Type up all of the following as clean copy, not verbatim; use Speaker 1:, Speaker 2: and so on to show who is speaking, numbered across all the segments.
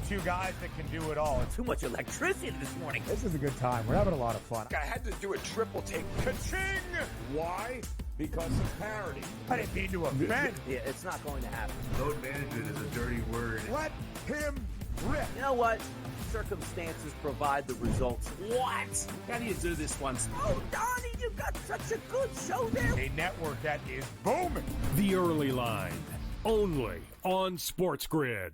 Speaker 1: two guys that can do it all.
Speaker 2: Too much electricity this morning.
Speaker 1: This is a good time. We're having a lot of fun.
Speaker 3: I had to do a triple take. Ka-ching! Why? Because of parity.
Speaker 1: I didn't mean to offend.
Speaker 2: Yeah, it's not going to happen.
Speaker 4: Load management is a dirty word.
Speaker 1: Let him rip.
Speaker 2: You know what? Circumstances provide the results. What?
Speaker 5: How do you do this once?
Speaker 2: Oh, Donnie, you got such a good show there.
Speaker 1: A network that is booming.
Speaker 6: The Early Line, only on Sports Grid.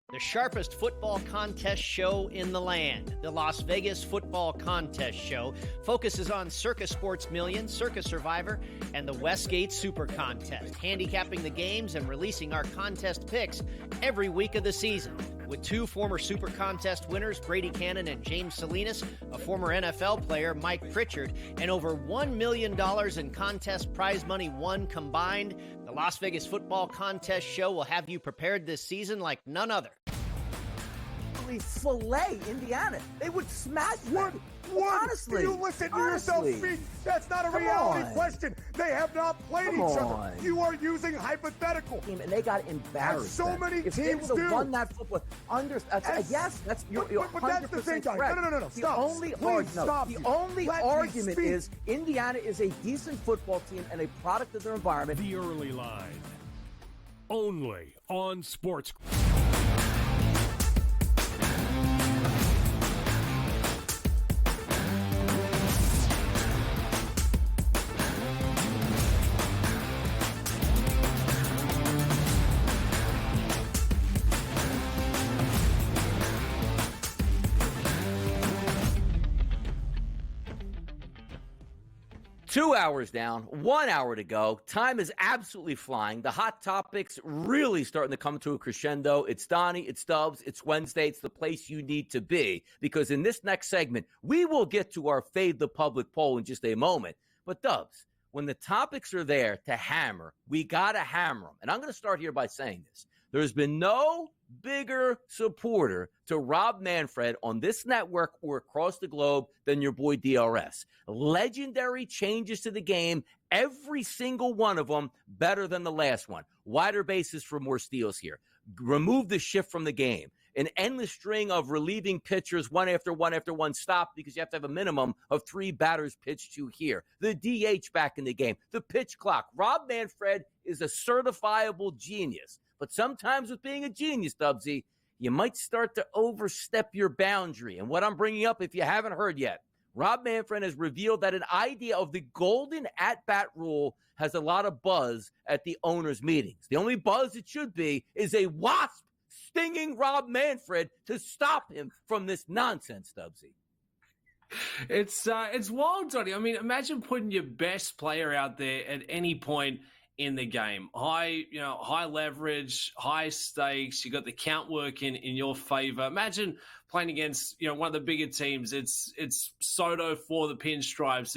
Speaker 7: The sharpest football contest show in the land, the Las Vegas Football Contest Show, focuses on Circus Sports Million, Circus Survivor, and the Westgate Super Contest, handicapping the games and releasing our contest picks every week of the season. With two former Super Contest winners, Brady Cannon and James Salinas, a former NFL player, Mike Pritchard, and over $1 million in contest prize money won combined, the Las Vegas Football Contest Show will have you prepared this season like none other.
Speaker 2: Fillet Indiana. They would smash them.
Speaker 1: Honestly, do you listen to yourself speak? That's not a reality question. They have not played each other. You are using hypothetical.
Speaker 2: And they got embarrassed.
Speaker 1: So many
Speaker 2: if
Speaker 1: teams
Speaker 2: they would have won that football. Yes, that's you're
Speaker 1: but that's the thing, guys.
Speaker 2: correct.
Speaker 1: No. Stop.
Speaker 2: The only argument is Indiana is a decent football team and a product of their environment.
Speaker 6: The Early Line, only on Sports Grid.
Speaker 2: 2 hours down, 1 hour to go. Time is absolutely flying. The hot topics really starting to come to a crescendo. It's Donnie, it's Stubbs, it's Wednesday. It's the place you need to be because in this next segment, we will get to our Fade the Public poll in just a moment. But Stubbs, when the topics are there to hammer, we got to hammer them. And I'm going to start here by saying this. There's been no bigger supporter to Rob Manfred on this network or across the globe than your boy DRS. Legendary changes to the game, every single one of them better than the last one. Wider bases for more steals here. Remove the shift from the game. An endless string of relieving pitchers, one after one stop because you have to have a minimum of 3 batters pitched to here. The DH back in the game. The pitch clock. Rob Manfred is a certifiable genius. But sometimes with being a genius, Dubsy, you might start to overstep your boundary. And what I'm bringing up, if you haven't heard yet, Rob Manfred has revealed that an idea of the golden at-bat rule has a lot of buzz at the owners' meetings. The only buzz it should be is a wasp stinging Rob Manfred to stop him from this nonsense, Dubsy.
Speaker 5: It's wild, Johnny. I mean, imagine putting your best player out there at any point in the game. High leverage, high stakes. You got the count working in your favor. Imagine playing against, one of the bigger teams. It's Soto for the pinstripes.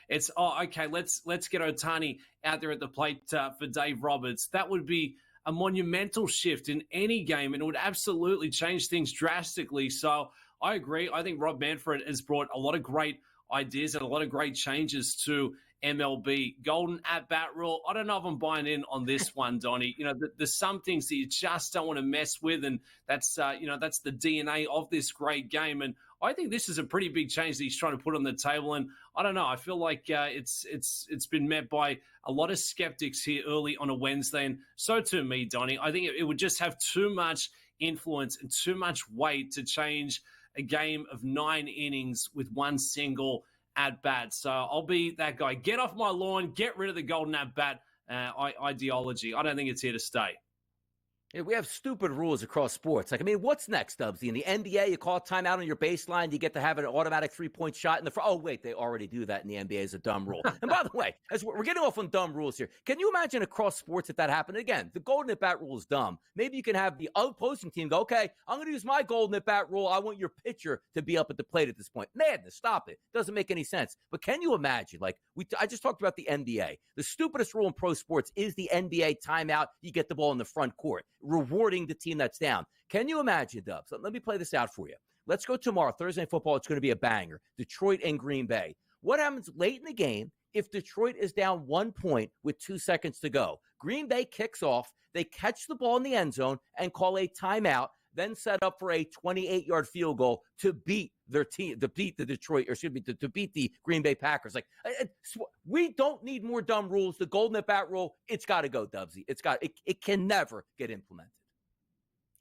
Speaker 5: It's okay, let's get Ohtani out there at the plate for Dave Roberts. That would be a monumental shift in any game, and it would absolutely change things drastically. So I agree. I think Rob Manfred has brought a lot of great ideas and a lot of great changes to MLB. Golden at-bat rule. I don't know if I'm buying in on this one, Donnie. There's some things that you just don't want to mess with, and that's the DNA of this great game. And I think this is a pretty big change that he's trying to put on the table. And I don't know. I feel like it's been met by a lot of skeptics here early on a Wednesday, and so too me, Donnie. I think it would just have too much influence and too much weight to change a game of 9 innings with one single at-bat. So I'll be that guy. Get off my lawn. Get rid of the golden at-bat ideology. I don't think it's here to stay.
Speaker 2: Yeah, we have stupid rules across sports. What's next, Stubbsy? In the NBA, you call timeout on your baseline, you get to have an automatic 3-point shot in the front. Oh, wait, they already do that in the NBA as a dumb rule. And by the way, as we're getting off on dumb rules here, can you imagine across sports if that happened? Again, the golden at-bat rule is dumb. Maybe you can have the opposing team go, okay, I'm going to use my golden at-bat rule. I want your pitcher to be up at the plate at this point. Madness, stop it. Doesn't make any sense. But can you imagine, I just talked about the NBA. The stupidest rule in pro sports is the NBA timeout. You get the ball in the front court, rewarding the team that's down. Can you imagine, Dubs? Let me play this out for you. Let's go tomorrow, Thursday Night Football. It's going to be a banger. Detroit and Green Bay. What happens late in the game if Detroit is down 1 point with 2 seconds to go? Green Bay kicks off. They catch the ball in the end zone and call a timeout. then set up for a 28-yard field goal to beat their team, to beat the Detroit, or excuse me, to beat the Green Bay Packers. Like, we don't need more dumb rules. The golden at bat rule, it's got to go, Dubsy. It can never get implemented.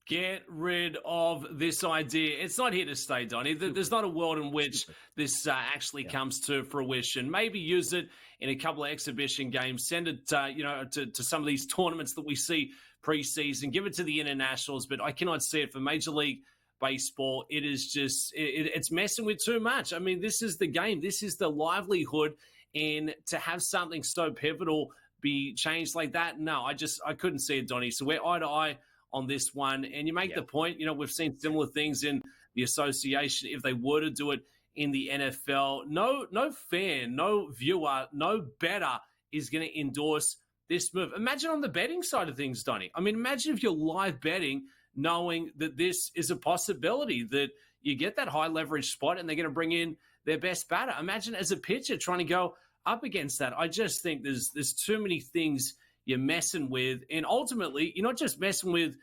Speaker 5: Get rid of this idea. It's not here to stay, Donnie. There's not a world in which this actually comes to fruition. Maybe use it in a couple of exhibition games. Send it, to some of these tournaments that we see preseason. Give it to the internationals, but I cannot see it for Major League Baseball. It is just, it's messing with too much. I mean, this is the game. This is the livelihood. And to have something so pivotal be changed like that, no, I couldn't see it, Donnie. So we're eye to eye on this one. And you make the point, we've seen similar things in the association. If they were to do it in the NFL, no fan, no viewer, no bettor is going to endorse this move. Imagine on the betting side of things, Donnie. I mean, imagine if you're live betting knowing that this is a possibility, that you get that high leverage spot and they're going to bring in their best batter. Imagine as a pitcher trying to go up against that. I just think there's too many things you're messing with. And ultimately, you're not just messing with,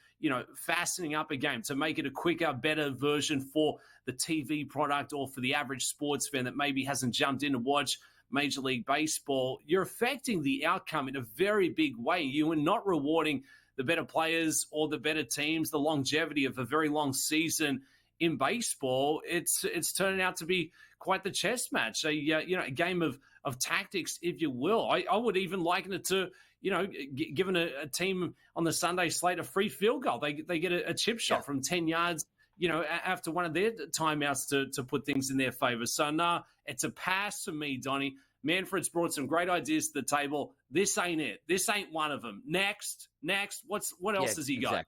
Speaker 5: fastening up a game to make it a quicker, better version for the TV product or for the average sports fan that maybe hasn't jumped in to watch Major League Baseball. You're affecting the outcome in a very big way. You are not rewarding the better players or the better teams, the longevity of a very long season in baseball. It's turning out to be quite the chess match, a game of tactics, if you will. I would even liken it to, giving a team on the Sunday slate a free field goal. They get a chip shot from 10 yards, after one of their timeouts to put things in their favor. So, no, it's a pass for me, Donnie. Manfred's brought some great ideas to the table. This ain't it. This ain't one of them. Next. What else has he got?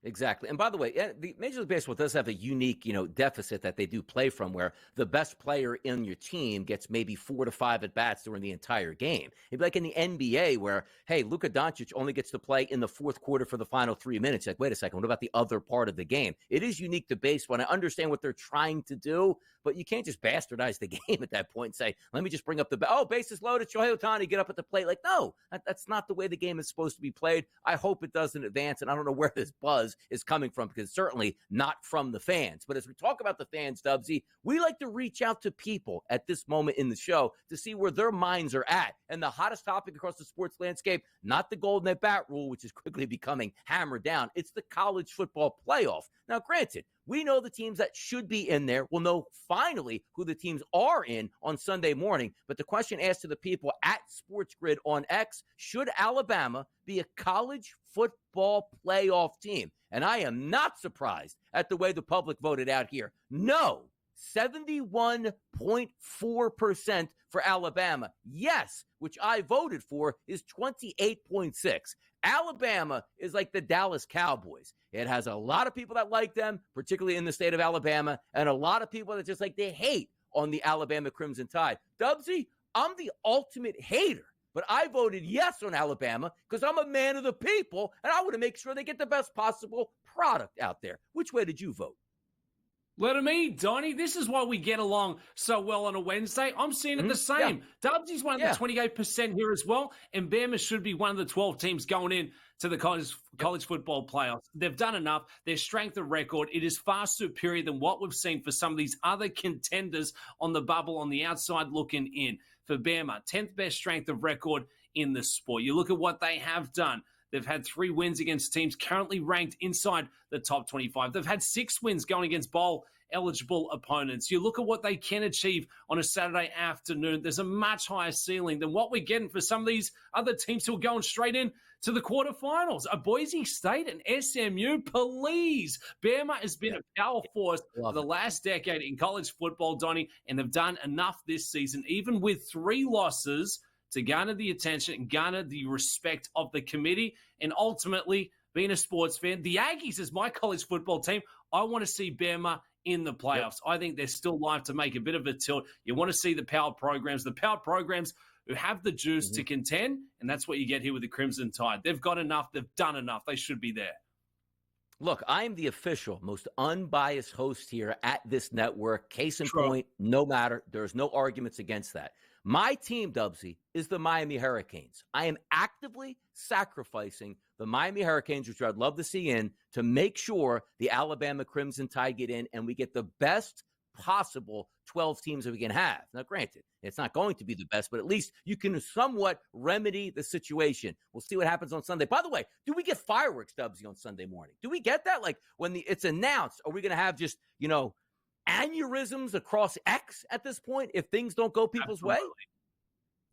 Speaker 2: Exactly. And by the way, the Major League Baseball does have a unique, deficit that they do play from, where the best player in your team gets maybe 4 to 5 at-bats during the entire game. It'd be like in the NBA where, hey, Luka Doncic only gets to play in the fourth quarter for the final 3 minutes. Like, wait a second, what about the other part of the game? It is unique to baseball, and I understand what they're trying to do, but you can't just bastardize the game at that point and say, let me just bring up bases loaded, Shohei Ohtani, get up at the plate. Like, no, that's not the way the game is supposed to be played. I hope it doesn't advance, and I don't know where this buzz is coming from, because it's certainly not from the fans. But as we talk about the fans, Dubsy, we like to reach out to people at this moment in the show to see where their minds are at. And the hottest topic across the sports landscape, not the golden at bat rule, which is quickly becoming hammered down. It's the college football playoff. Now, granted, we know the teams that should be in there. We'll know finally who the teams are in on Sunday morning. But the question asked to the people at Sports Grid on X, should Alabama be a college football playoff team? And I am not surprised at the way the public voted out here. No, 71.4% for Alabama. Yes, which I voted for, is 28.6%. Alabama is like the Dallas Cowboys. It has a lot of people that like them, particularly in the state of Alabama, and a lot of people that just like they hate on the Alabama Crimson Tide. Dubsy, I'm the ultimate hater, but I voted yes on Alabama because I'm a man of the people, and I want to make sure they get the best possible product out there. Which way did you vote?
Speaker 5: Let him eat, Donnie. This is why we get along so well on a Wednesday. I'm seeing it the same. Yeah. Dubsy's one of the 28% here as well, and Bama should be one of the 12 teams going in to the college football playoffs. They've done enough. Their strength of record, it is far superior than what we've seen for some of these other contenders on the bubble on the outside looking in. For Bama, 10th best strength of record in the sport. You look at what they have done. They've had 3 wins against teams currently ranked inside the top 25. They've had 6 wins going against bowl-eligible opponents. You look at what they can achieve on a Saturday afternoon. There's a much higher ceiling than what we're getting for some of these other teams who are going straight in to the quarterfinals. A Boise State and SMU, please. Bama has been a power force for the last decade in college football, Donnie, and they've done enough this season, even with 3 losses, to garner the attention and garner the respect of the committee. And ultimately, being a sports fan, the Aggies is my college football team. I want to see Bama in the playoffs. I think they're still live to make a bit of a tilt. You want to see the power programs who have the juice to contend, and that's what you get here with the Crimson Tide. They've got enough. They've done enough. They should be there.
Speaker 2: Look, I am the official, most unbiased host here at this network. Case in point, no matter. There's no arguments against that. My team, Dubsy, is the Miami Hurricanes. I am actively sacrificing the Miami Hurricanes, which I'd love to see in, to make sure the Alabama Crimson Tide get in and we get the best possible 12 teams that we can have. Now, granted, it's not going to be the best, but at least you can somewhat remedy the situation. We'll see what happens on Sunday. By the way, do we get fireworks, Dubsy, on Sunday morning? Do we get that? Like when it's announced, are we going to have just, aneurysms across X at this point if things don't go people's way?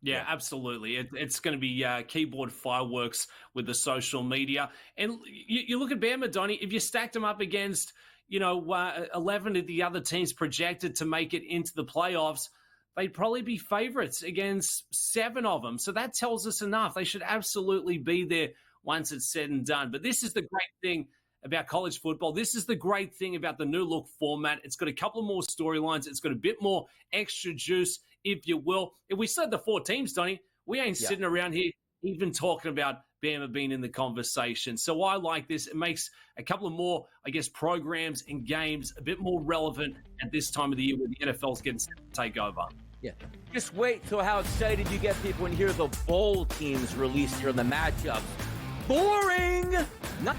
Speaker 5: Yeah, absolutely. It's going to be keyboard fireworks with the social media. And you look at Bama, Donnie, if you stacked them up against, 11 of the other teams projected to make it into the playoffs, they'd probably be favorites against 7 of them. So that tells us enough. They should absolutely be there once it's said and done. But this is the great thing about college football. This is the great thing about the new look format. It's got a couple more storylines. It's got a bit more extra juice, if you will. If we said the 4 teams, Donnie, we ain't sitting around here even talking about Bama being in the conversation. So I like this. It makes a couple of more, programs and games a bit more relevant at this time of the year when the NFL's getting set to take over.
Speaker 2: Yeah. Just wait till how excited you get people when you hear the bowl teams released here in the matchups. Boring! Not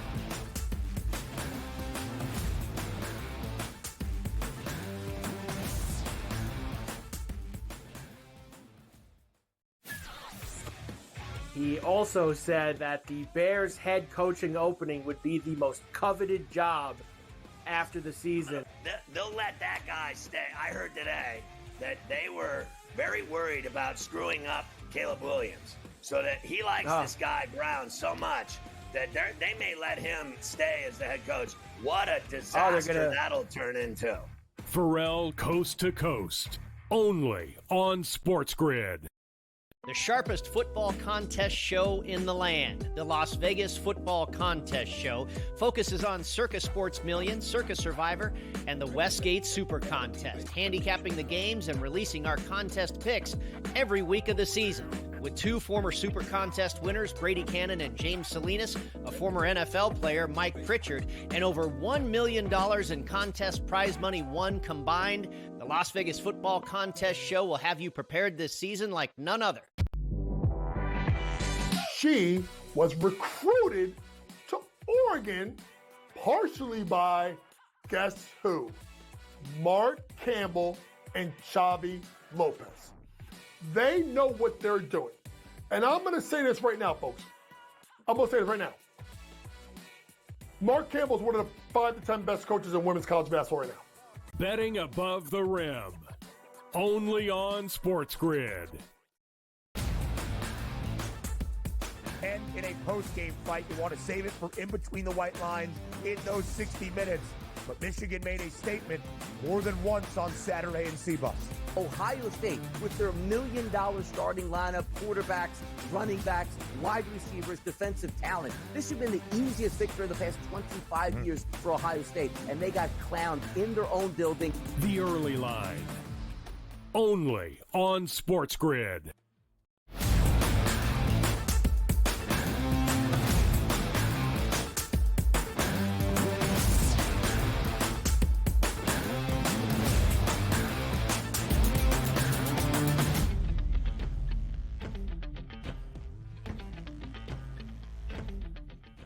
Speaker 8: He also said that the Bears head coaching opening would be the most coveted job after the season.
Speaker 9: They'll let that guy stay. I heard today that they were very worried about screwing up Caleb Williams, so that he likes this guy Brown so much that they may let him stay as the head coach. What a disaster that'll turn into.
Speaker 6: Pharrell Coast to Coast, only on Sports Grid.
Speaker 7: The sharpest football contest show in the land, the Las Vegas Football Contest Show, focuses on Circa Sports Million, Circa Survivor, and the Westgate Super Contest, handicapping the games and releasing our contest picks every week of the season. With 2 former Super Contest winners, Brady Cannon and James Salinas, a former NFL player, Mike Pritchard, and over $1 million in contest prize money won combined, the Las Vegas Football Contest Show will have you prepared this season like none other.
Speaker 10: She was recruited to Oregon partially by, guess who? Mark Campbell and Xavi Lopez. They know what they're doing. And I'm going to say this right now, folks. I'm going to say this right now. Mark Campbell is one of the 5 to 10 best coaches in women's college basketball right now.
Speaker 6: Betting above the rim, only on Sports Grid.
Speaker 1: And in a post-game fight, you want to save it for in between the white lines in those 60 minutes. But Michigan made a statement more than once on Saturday in CBUS.
Speaker 2: Ohio State, with their $1 million starting lineup, quarterbacks, running backs, wide receivers, defensive talent. This should have been the easiest victory of the past 25 years for Ohio State, and they got clowned in their own building.
Speaker 6: The Early Line, only on Sports Grid.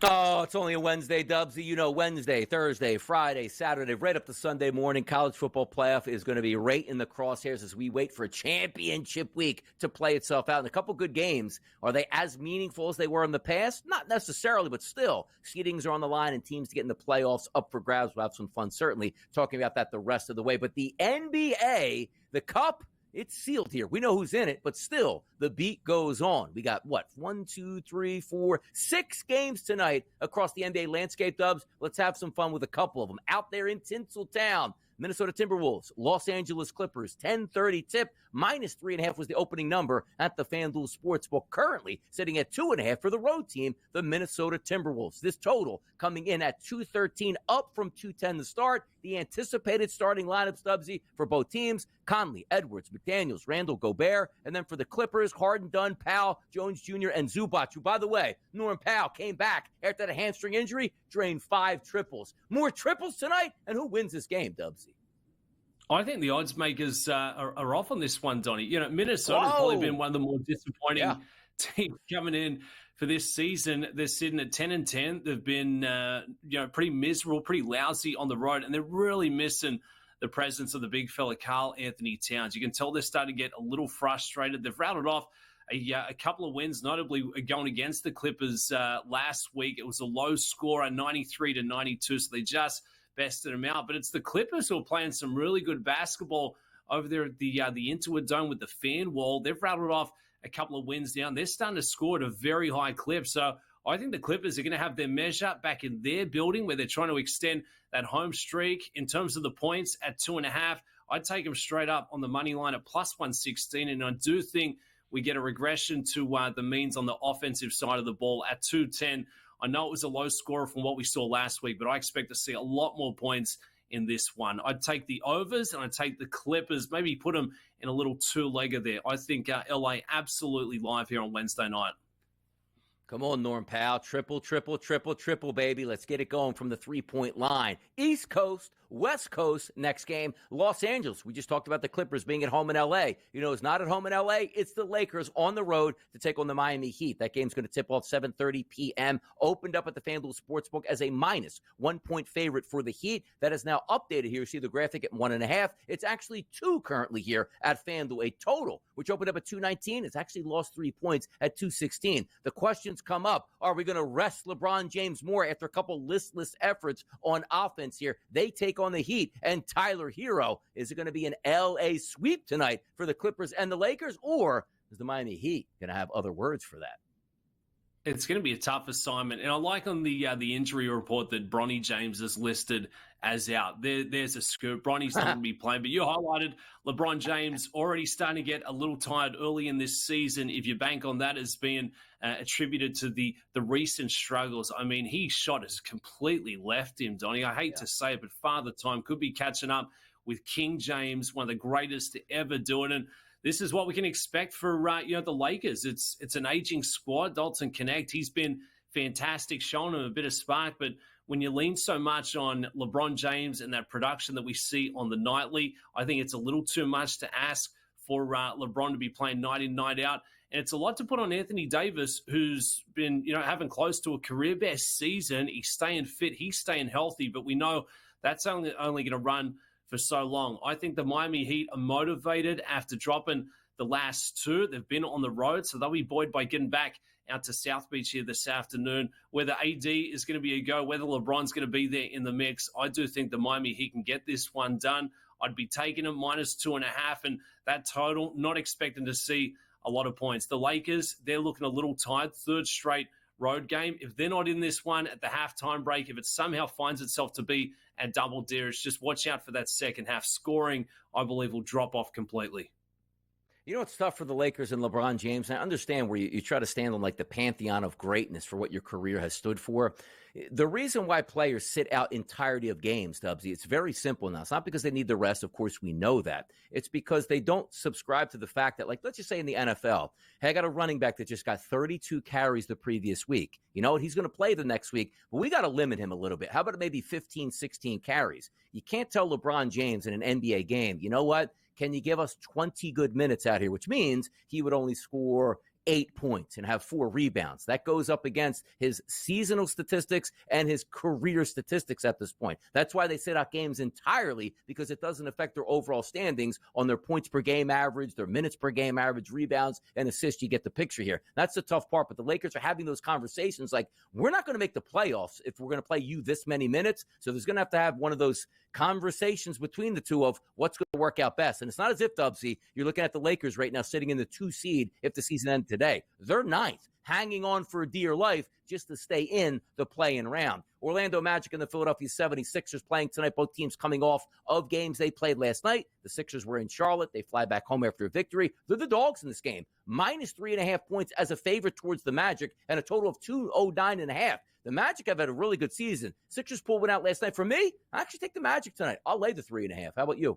Speaker 2: Oh, it's only a Wednesday, Dubsy. You know, Wednesday, Thursday, Friday, Saturday, right up to Sunday morning. College football playoff is going to be right in the crosshairs as we wait for championship week to play itself out. And a couple good games. Are they as meaningful as they were in the past? Not necessarily, but still. Seedings are on the line and teams to get in the playoffs up for grabs. We'll have some fun, certainly, talking about that the rest of the way. But the NBA, the Cup, it's sealed here. We know who's in it, but still, the beat goes on. We got, 6 games tonight across the NBA landscape, Dubs. Let's have some fun with a couple of them. Out there in Tinseltown, Minnesota Timberwolves, Los Angeles Clippers, 10:30 tip, -3.5 was the opening number at the FanDuel Sportsbook. Currently sitting at 2.5 for the road team, the Minnesota Timberwolves. This total coming in at 213, up from 210 to start. The anticipated starting lineup, Stubbsy, for both teams: Conley, Edwards, McDaniels, Randall, Gobert, and then for the Clippers, Harden, Dunn, Powell, Jones Jr., and Zubac, who, by the way, Norman Powell came back after that hamstring injury, drained 5 triples. More triples tonight, and who wins this game, Dubsy?
Speaker 5: I think the odds makers are off on this one, Donnie. You know, Minnesota's probably been one of the more disappointing teams coming in for this season. They're sitting at 10-10. They've been, pretty miserable, pretty lousy on the road, and they're really missing the presence of the big fella, Karl Anthony Towns. You can tell they're starting to get a little frustrated. They've rattled off a couple of wins, notably going against the Clippers last week. It was a low score, 93-92, so they just bested them out. But it's the Clippers who are playing some really good basketball over there at the Intuit Dome with the fan wall. They've rattled off a couple of wins down. They're starting to score at a very high clip. So I think the Clippers are going to have their measure back in their building where they're trying to extend that home streak. In terms of the points at 2.5, I'd take them straight up on the money line at plus 116. And I do think we get a regression to the means on the offensive side of the ball at 210. I know it was a low score from what we saw last week, but I expect to see a lot more points in this one. I'd take the overs and I'd take the Clippers, maybe put them in a little two-legger there. I think LA absolutely live here on Wednesday night.
Speaker 2: Come on, Norm Powell. Triple, triple, triple, triple, baby. Let's get it going from the three-point line. East Coast, West Coast, next game, Los Angeles. We just talked about the Clippers being at home in L.A. You know, it's not at home in L.A. It's the Lakers on the road to take on the Miami Heat. That game's going to tip off 7:30 p.m. Opened up at the FanDuel Sportsbook as a minus 1 point favorite for the Heat. That is now updated here. You see the graphic at 1.5. It's actually 2 currently here at FanDuel. A total, which opened up at 219. It's actually lost 3 points at 216. The questions come up. Are we going to rest LeBron James more after a couple listless efforts on offense here? They take on the Heat and Tyler Hero. Is it going to be an LA sweep tonight for the Clippers and the Lakers, or is the Miami Heat going to have other words for that?
Speaker 5: It's going to be a tough assignment. And I like on the injury report that Bronny James is listed as out. There's a scoop. Bronny's not going to be playing, but you highlighted LeBron James already starting to get a little tired early in this season. If you bank on that as being attributed to the recent struggles, I mean, his shot has completely left him, Donnie. I hate to say it, but Father Time could be catching up with King James, one of the greatest to ever do it. And this is what we can expect for the Lakers. It's an aging squad. Dalton Knecht, he's been fantastic, showing them a bit of spark. But when you lean so much on LeBron James and that production that we see on the nightly, I think it's a little too much to ask for LeBron to be playing night in, night out. And it's a lot to put on Anthony Davis, who's been having close to a career best season. He's staying fit, he's staying healthy, but we know that's only going to run for so long. I think the Miami Heat are motivated after dropping the last 2. They've been on the road, so they'll be buoyed by getting back out to South Beach here this afternoon. Whether AD is going to be a go, whether LeBron's going to be there in the mix, I do think the Miami Heat can get this one done. I'd be taking them minus 2.5, and that total, not expecting to see a lot of points. The Lakers, they're looking a little tired, 3rd straight road game. If they're not in this one at the halftime break, if it somehow finds itself to be at double digits, just watch out for that second half scoring. I believe will drop off completely.
Speaker 2: You know, it's tough for the Lakers and LeBron James. And I understand where you try to stand on like the pantheon of greatness for what your career has stood for. The reason why players sit out entirety of games, Dubsy, it's very simple now. It's not because they need the rest. Of course, we know that. It's because they don't subscribe to the fact that, like, let's just say in the NFL, hey, I got a running back that just got 32 carries the previous week. You know what? He's going to play the next week, but we got to limit him a little bit. How about maybe 15, 16 carries? You can't tell LeBron James in an NBA game, you know what? Can you give us 20 good minutes out here? Which means he would only score 8 points and have 4 rebounds. That goes up against his seasonal statistics and his career statistics at this point. That's why they sit out games entirely, because it doesn't affect their overall standings on their points per game average, their minutes per game average, rebounds, and assists. You get the picture here. That's the tough part. But the Lakers are having those conversations like, we're not going to make the playoffs if we're going to play you this many minutes. So there's going to have one of those conversations between the two of what's going to work out best. And it's not as if, Dubsy, you're looking at the Lakers right now sitting in the 2 seed if the season ended today. They're 9th, hanging on for dear life just to stay in the play-in round. Orlando Magic and the Philadelphia 76ers playing tonight, both teams coming off of games they played last night. The Sixers were in Charlotte. They fly back home after a victory. They're the dogs in this game. Minus 3.5 points as a favorite towards the Magic and a total of 209.5. The Magic have had a really good season. Sixers pulled one out last night. For me, I actually take the Magic tonight. I'll lay the 3.5. How about you?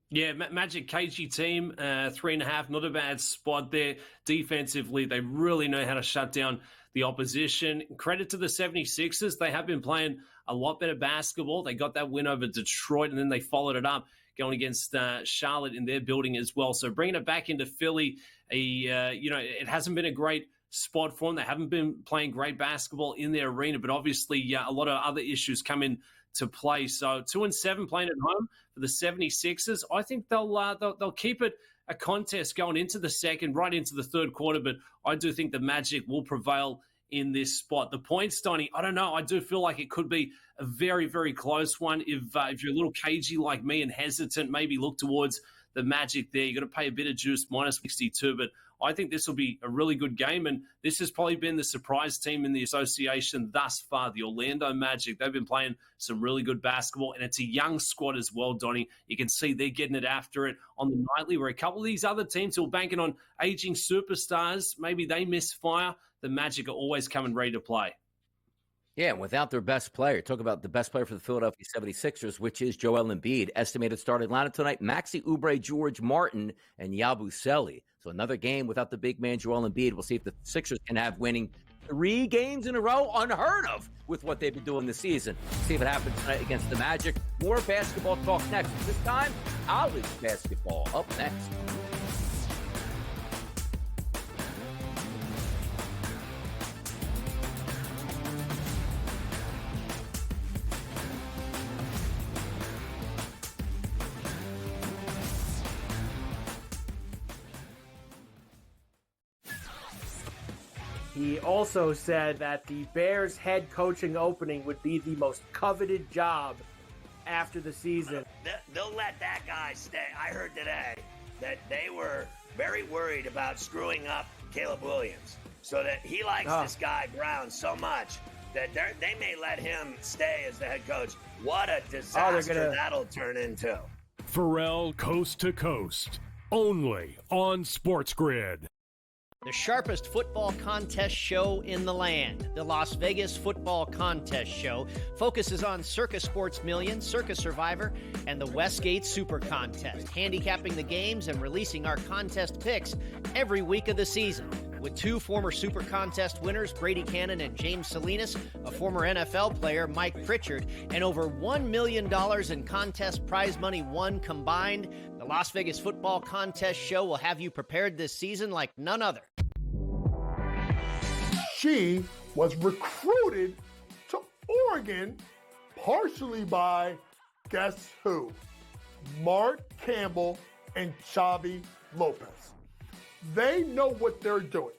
Speaker 5: Yeah, Magic cagey team, 3.5, not a bad spot there. Defensively, they really know how to shut down the opposition. Credit to the 76ers. They have been playing a lot better basketball. They got that win over Detroit, and then they followed it up going against Charlotte in their building as well. So bringing it back into Philly, it hasn't been a great spot for them. They haven't been playing great basketball in their arena, but obviously a lot of other issues come in to play. So 2-7 playing at home for the 76ers. I think they'll keep it a contest going into the second, right into the third quarter, but I do think the Magic will prevail in this spot. The points, Donnie, I don't know. I do feel like it could be a very, very close one. If you're a little cagey like me and hesitant, maybe look towards the Magic there. You got to pay a bit of juice, minus 62, but I think this will be a really good game, and this has probably been the surprise team in the association thus far, the Orlando Magic. They've been playing some really good basketball, and it's a young squad as well, Donnie. You can see they're getting it after it on the nightly, where a couple of these other teams who are banking on aging superstars, maybe they misfire. The Magic are always coming ready to play.
Speaker 2: Yeah, and without their best player, talk about the best player for the Philadelphia 76ers, which is Joel Embiid. Estimated starting lineup tonight, Maxey Oubre, George Martin, and Yabusele. So another game without the big man, Joel Embiid. We'll see if the Sixers can have winning 3 games in a row, unheard of with what they've been doing this season. See if it happens tonight against the Magic. More basketball talk next. This time, college basketball up next.
Speaker 8: He also said that the Bears head coaching opening would be the most coveted job after the season.
Speaker 9: They'll let that guy stay. I heard today that they were very worried about screwing up Caleb Williams, so that he likes this guy Brown so much that they may let him stay as the head coach. What a disaster that'll turn into.
Speaker 6: Pharrell Coast to Coast, only on Sports Grid.
Speaker 7: The sharpest football contest show in the land, the Las Vegas Football Contest Show, focuses on Circa Sports Million, Circa Survivor, and the Westgate Super Contest, handicapping the games and releasing our contest picks every week of the season. With 2 former Super Contest winners, Brady Cannon and James Salinas, a former NFL player, Mike Pritchard, and over $1 million in contest prize money won combined, the Las Vegas Football Contest Show will have you prepared this season like none other.
Speaker 10: She was recruited to Oregon partially by, guess who? Mark Campbell and Xavi Lopez. They know what they're doing.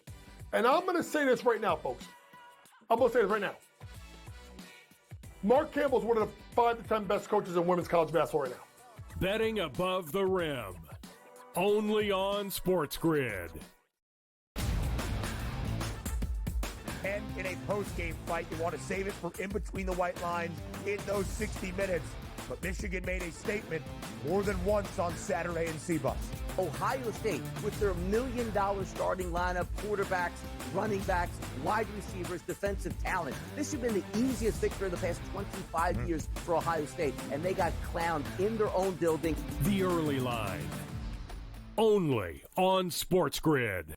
Speaker 10: And I'm going to say this right now, folks. I'm going to say this right now. Mark Campbell is one of the 5 to 10 best coaches in women's college basketball right now.
Speaker 6: Betting above the rim, only on Sports Grid.
Speaker 1: And in a post-game fight, you want to save it for in between the white lines in those 60 minutes. But Michigan made a statement more than once on Saturday in C-Bus.
Speaker 2: Ohio State, with their $1 million starting lineup, quarterbacks, running backs, wide receivers, defensive talent. This has been the easiest victory of the past 25 years for Ohio State, and they got clowned in their own building.
Speaker 6: The early line, only on Sports Grid.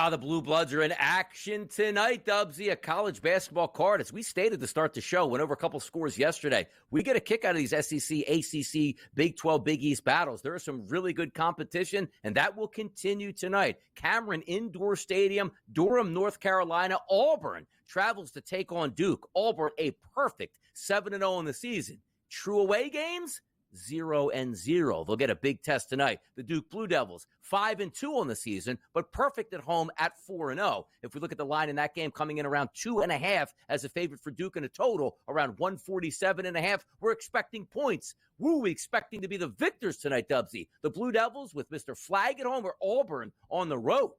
Speaker 2: The Blue Bloods are in action tonight, Dubsy. A college basketball card. As we stated to start the show, went over a couple scores yesterday. We get a kick out of these SEC, ACC, Big 12, Big East battles. There is some really good competition, and that will continue tonight. Cameron Indoor Stadium, Durham, North Carolina. Auburn travels to take on Duke. Auburn, a perfect 7-0 in the season. True away games? 0-0. They'll get a big test tonight. The Duke Blue Devils, 5-2 on the season, but perfect at home at 4-0. If we look at the line in that game, coming in around 2.5 as a favorite for Duke in a total, around 147.5. We're expecting points. Who are we expecting to be the victors tonight, Dubsy? The Blue Devils with Mr. Flag at home, or Auburn on the road?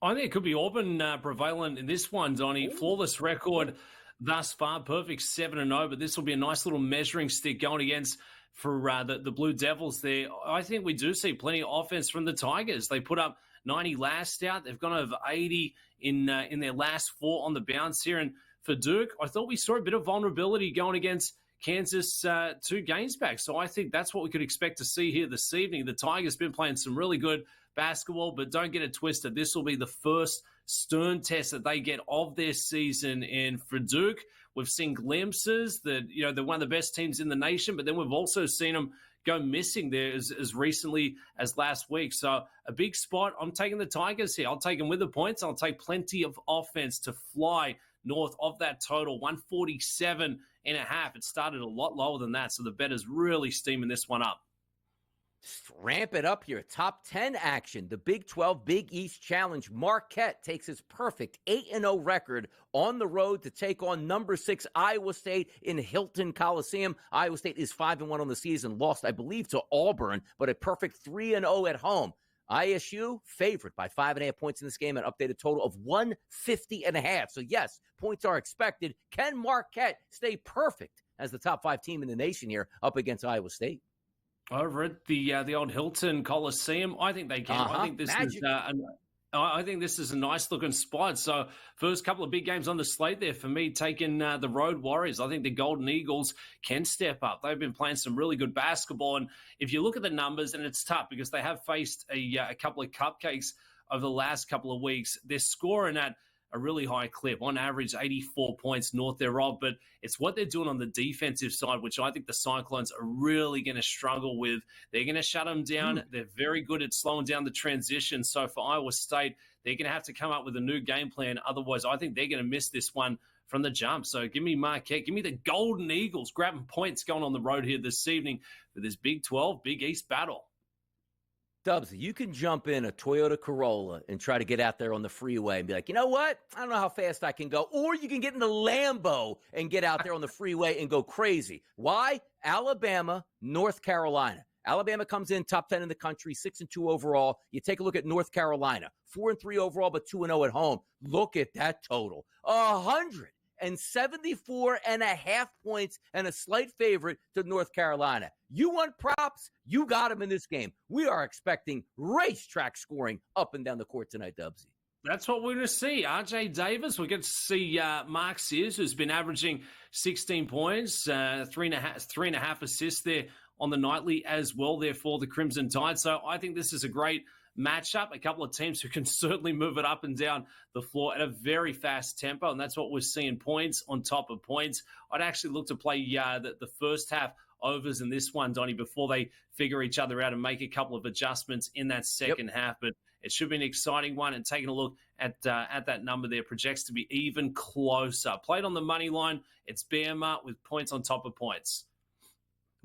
Speaker 5: I think it could be Auburn prevalent in this one, Donnie. Flawless record thus far, perfect 7-0, but this will be a nice little measuring stick going against for the Blue Devils there. I think we do see plenty of offense from the Tigers. They put up 90 last out. They've gone over 80 in their last 4 on the bounce here. And for Duke, I thought we saw a bit of vulnerability going against Kansas 2 games back. So I think that's what we could expect to see here this evening. The Tigers been playing some really good basketball, but don't get it twisted. This will be the first stern test that they get of their season. And for Duke, we've seen glimpses that, they're one of the best teams in the nation, but then we've also seen them go missing there as recently as last week. So a big spot. I'm taking the Tigers here. I'll take them with the points. I'll take plenty of offense to fly north of that total, 147.5. It started a lot lower than that, so the bettor's really steaming this one up.
Speaker 2: Ramp it up here. Top 10 action. The Big 12 Big East Challenge. Marquette takes its perfect 8-0 record on the road to take on number 6 Iowa State in Hilton Coliseum. Iowa State is 5-1 on the season, lost, I believe, to Auburn, but a perfect 3-0 at home. ISU favored by 5.5 points in this game, an updated total of 150.5. So yes, points are expected. Can Marquette stay perfect as the top 5 team in the nation here up against Iowa State?
Speaker 5: Over at the old Hilton Coliseum, I think they can. I think this is a nice looking spot. So first couple of big games on the slate there for me, taking the Road Warriors. I think the Golden Eagles can step up. They've been playing some really good basketball. And if you look at the numbers, and it's tough because they have faced a couple of cupcakes over the last couple of weeks, they're scoring at a really high clip, on average 84 points north thereof, but it's what they're doing on the defensive side, which I think the Cyclones are really going to struggle with. They're going to shut them down. They're very good at slowing down the transition. So for Iowa State, they're going to have to come up with a new game plan. Otherwise, I think they're going to miss this one from the jump. So give me Marquette. Give me the Golden Eagles grabbing points going on the road here this evening for this Big 12, Big East battle.
Speaker 2: Dubs, you can jump in a Toyota Corolla and try to get out there on the freeway and be like, you know what? I don't know how fast I can go. Or you can get in a Lambo and get out there on the freeway and go crazy. Why? Alabama, North Carolina. Alabama comes in top 10 in the country, 6-2 overall. You take a look at North Carolina, 4-3 overall, but 2-0 at home. Look at that total. 174.5 points and a slight favorite to North Carolina. You want props? You got them in this game. We are expecting racetrack scoring up and down the court tonight, Dubsy.
Speaker 5: That's what we're going to see. RJ Davis, we're going to see Mark Sears, who's been averaging 16 points, 3.5 assists there on the nightly as well there for the Crimson Tide. So I think this is a great matchup, a couple of teams who can certainly move it up and down the floor at a very fast tempo, and that's what we're seeing, points on top of points. I'd actually look to play the first half overs in this one, Donnie, before they figure each other out and make a couple of adjustments in that second half. But it should be an exciting one, and taking a look at that number there projects to be even closer. Played on the money line, it's Bama with points on top of points.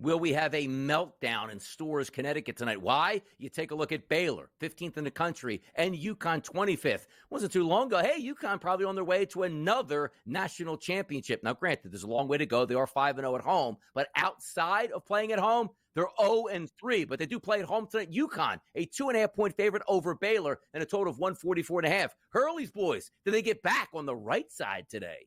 Speaker 2: Will we have a meltdown in Storrs, Connecticut tonight? Why? You take a look at Baylor, 15th in the country, and UConn, 25th. Wasn't too long ago. Hey, UConn probably on their way to another national championship. Now, granted, there's a long way to go. They are 5-0 at home. But outside of playing at home, they're 0-3. But they do play at home tonight. UConn, a 2.5-point favorite over Baylor, and a total of 144.5. Hurley's boys, do they get back on the right side today?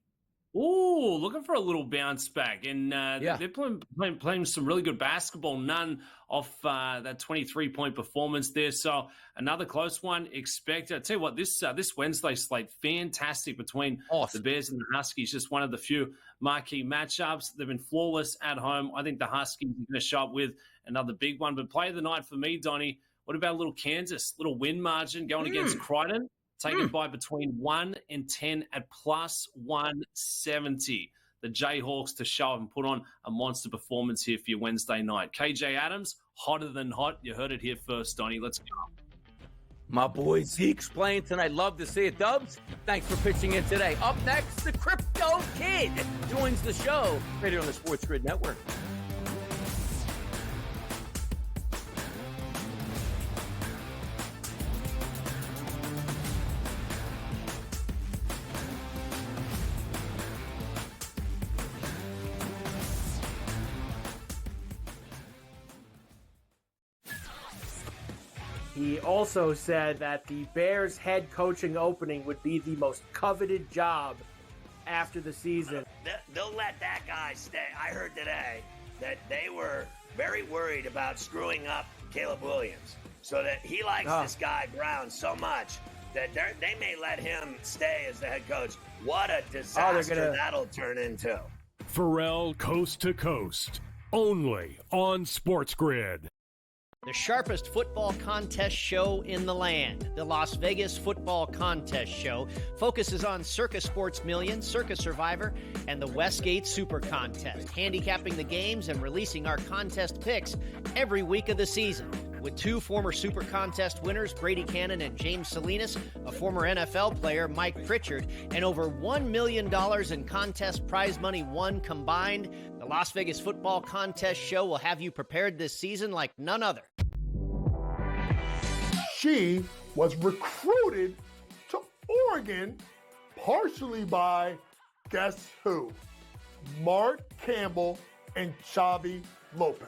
Speaker 5: Ooh, looking for a little bounce back. And they're playing some really good basketball, none off that 23-point performance there. So another close one expected. I tell you what, this Wednesday slate, fantastic between the Bears and the Huskies. Just one of the few marquee matchups. They've been flawless at home. I think the Huskies are going to show up with another big one. But play of the night for me, Donnie, what about a little Kansas, little win margin going against Crichton? Taken by between 1 and 10 at plus 170. The Jayhawks to show up and put on a monster performance here for your Wednesday night. KJ Adams, hotter than hot. You heard it here first, Donnie. Let's go.
Speaker 2: My boy Zeke's playing tonight. Love to see it. Dubs, thanks for pitching in today. Up next, the Crypto Kid joins the show right here on the Sports Grid Network.
Speaker 8: He also said that the Bears head coaching opening would be the most coveted job after the season.
Speaker 9: They'll let that guy stay. I heard today that they were very worried about screwing up Caleb Williams. so that he likes this guy Brown so much that they may let him stay as the head coach. What a disaster that'll turn into.
Speaker 6: Pharrell Coast to Coast, only on Sports Grid.
Speaker 7: The sharpest football contest show in the land, the Las Vegas Football Contest Show, focuses on Circus Sports Million, Circus Survivor, and the Westgate Super Contest, handicapping the games and releasing our contest picks every week of the season. With two former Super Contest winners, Brady Cannon and James Salinas, a former NFL player, Mike Pritchard, and over $1 million in contest prize money won combined, the Las Vegas Football Contest Show will have you prepared this season like none other.
Speaker 10: She was recruited to Oregon partially by, guess who? Mark Campbell and Xavi Lopez.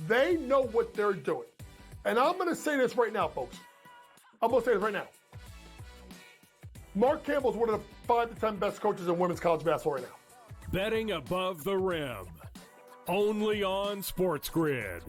Speaker 10: They know what they're doing. And I'm going to say this right now, folks. I'm going to say this right now. Mark Campbell is one of the 5 to 10 best coaches in women's college basketball right now.
Speaker 6: Betting above the rim, only on Sports Grid.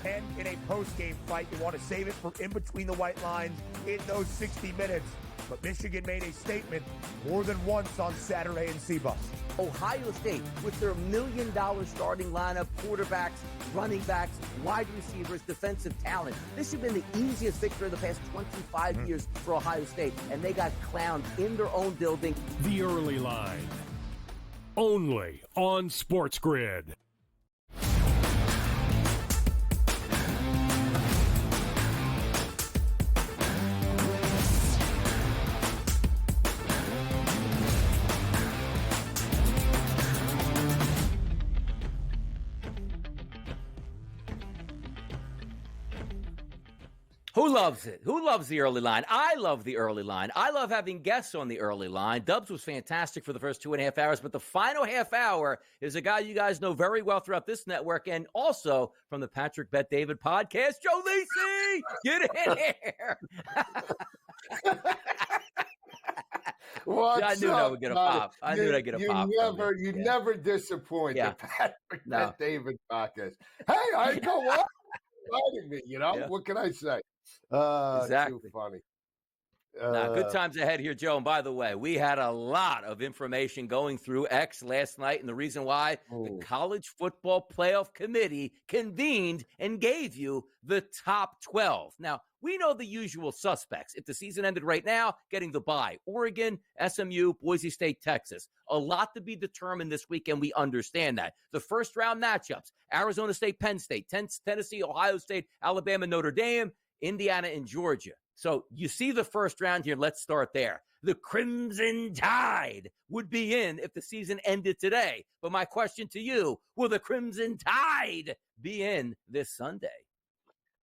Speaker 1: And in a post-game fight, you want to save it for in between the white lines in those 60 minutes. But Michigan made a statement more than once on Saturday in Seabus.
Speaker 2: Ohio State, with their $1 million starting lineup, quarterbacks, running backs, wide receivers, defensive talent. This has been the easiest victory of the past 25 years for Ohio State, and they got clowned in their own building.
Speaker 6: The Early Line, only on Sports Grid.
Speaker 2: Who loves it? Who loves the early line? I love the early line. I love having guests on the early line. Dubs was fantastic for the first 2.5 hours, but the final half hour is a guy you guys know very well throughout this network and also from the Patrick Bet David podcast, Joe Lisi. Get in here.
Speaker 11: What's
Speaker 2: I knew that would get a pop. I knew that'd get a pop.
Speaker 11: You never disappoint the Patrick Bet David podcast. Hey, I go on. Inviting me, you know? What can I say?
Speaker 2: Exactly.
Speaker 11: Too funny.
Speaker 2: Good times ahead here, Joe. And by the way, we had a lot of information going through X last night. And the reason why the College Football Playoff Committee convened and gave you the top 12. Now, we know the usual suspects. If the season ended right now, getting the bye. Oregon, SMU, Boise State, Texas. A lot to be determined this weekend. We understand that. The first round matchups, Arizona State, Penn State, Tennessee, Ohio State, Alabama, Notre Dame, Indiana, and Georgia. So you see the first round here. Let's start there. The Crimson Tide would be in if the season ended today. But my question to you, will the Crimson Tide be in this Sunday?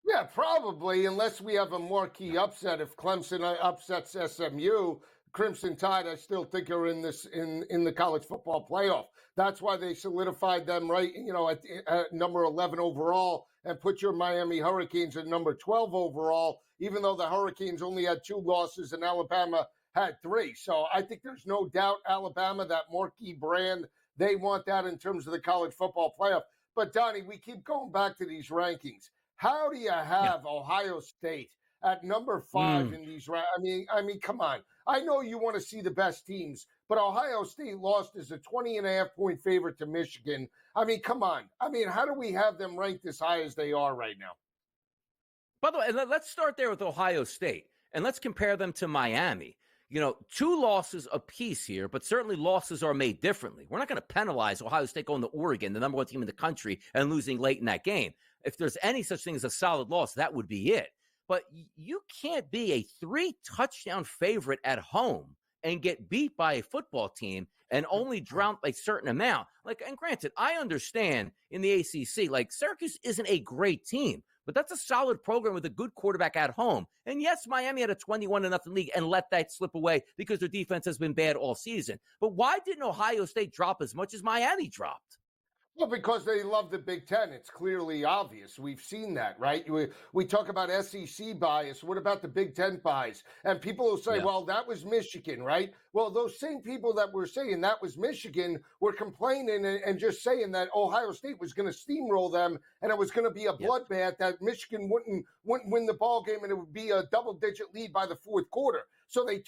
Speaker 11: Yeah, probably, unless we have a marquee upset. If Clemson upsets SMU, Crimson Tide, I still think are in the college football playoff. That's why they solidified them right, at number 11 overall and put your Miami Hurricanes at number 12 overall, even though the Hurricanes only had 2 losses and Alabama had 3. So I think there's no doubt Alabama, that marquee brand, they want that in terms of the college football playoff. But Donnie, we keep going back to these rankings. How do you have Ohio State at number 5 in these rankings? I mean, come on. I know you want to see the best teams, but Ohio State lost as a 20.5-point favorite to Michigan. I mean, come on. I mean, how do we have them ranked as high as they are right now?
Speaker 2: By the way, let's start there with Ohio State, and let's compare them to Miami. 2 losses apiece here, but certainly losses are made differently. We're not going to penalize Ohio State going to Oregon, the number 1 team in the country, and losing late in that game. If there's any such thing as a solid loss, that would be it. But you can't be a 3-touchdown favorite at home and get beat by a football team and only drown a certain amount. And granted, I understand in the ACC, Syracuse isn't a great team, but that's a solid program with a good quarterback at home. And yes, Miami had a 21-0 lead and let that slip away because their defense has been bad all season. But why didn't Ohio State drop as much as Miami dropped?
Speaker 11: Well, because they love the Big Ten. It's clearly obvious. We've seen that, right? We talk about SEC bias. What about the Big Ten bias? And people will say, well, that was Michigan, right? Well, those same people that were saying that was Michigan were complaining and just saying that Ohio State was going to steamroll them and it was going to be a bloodbath, that Michigan wouldn't win the ball game and it would be a double-digit lead by the fourth quarter. So they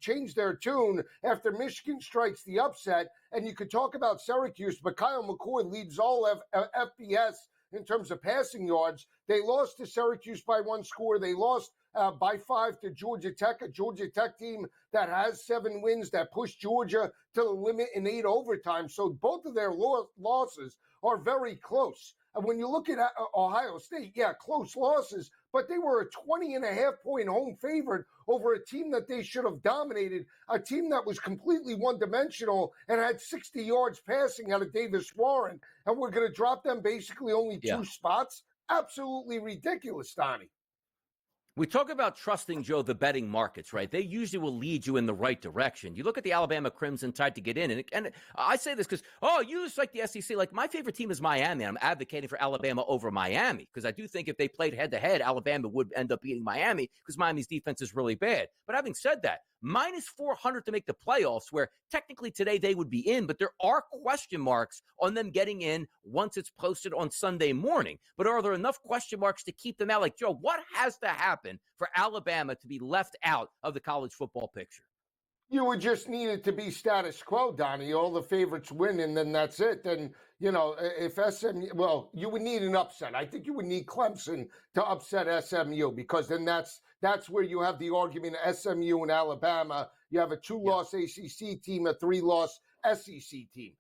Speaker 11: changed their tune after Michigan strikes the upset. And you could talk about Syracuse, but Kyle McCord leads all FBS in terms of passing yards. They lost to Syracuse by 1 score. They lost by 5 to Georgia Tech, a Georgia Tech team that has 7 wins, that pushed Georgia to the limit in 8 overtime. So both of their losses are very close. And when you look at Ohio State, close losses, but they were a 20.5-point home favorite over a team that they should have dominated, a team that was completely one-dimensional and had 60 yards passing out of Davis Warren. And we're going to drop them basically only 2 spots? Absolutely ridiculous, Donnie.
Speaker 2: We talk about trusting, Joe, the betting markets, right? They usually will lead you in the right direction. You look at the Alabama Crimson Tide to get in, and I say this because, you just like the SEC. Like, my favorite team is Miami. I'm advocating for Alabama over Miami because I do think if they played head-to-head, Alabama would end up beating Miami because Miami's defense is really bad. But having said that, minus 400 to make the playoffs, where technically today they would be in, but there are question marks on them getting in once it's posted on Sunday morning. But are there enough question marks to keep them out? Like, Joe, what has to happen for Alabama to be left out of the college football picture?
Speaker 11: You would just need it to be status quo, Donnie. All the favorites win, and then that's it. Then, if SMU, you would need an upset. I think you would need Clemson to upset SMU because then that's where you have the argument of SMU and Alabama. You have a 2-loss ACC team, a 3-loss SEC team.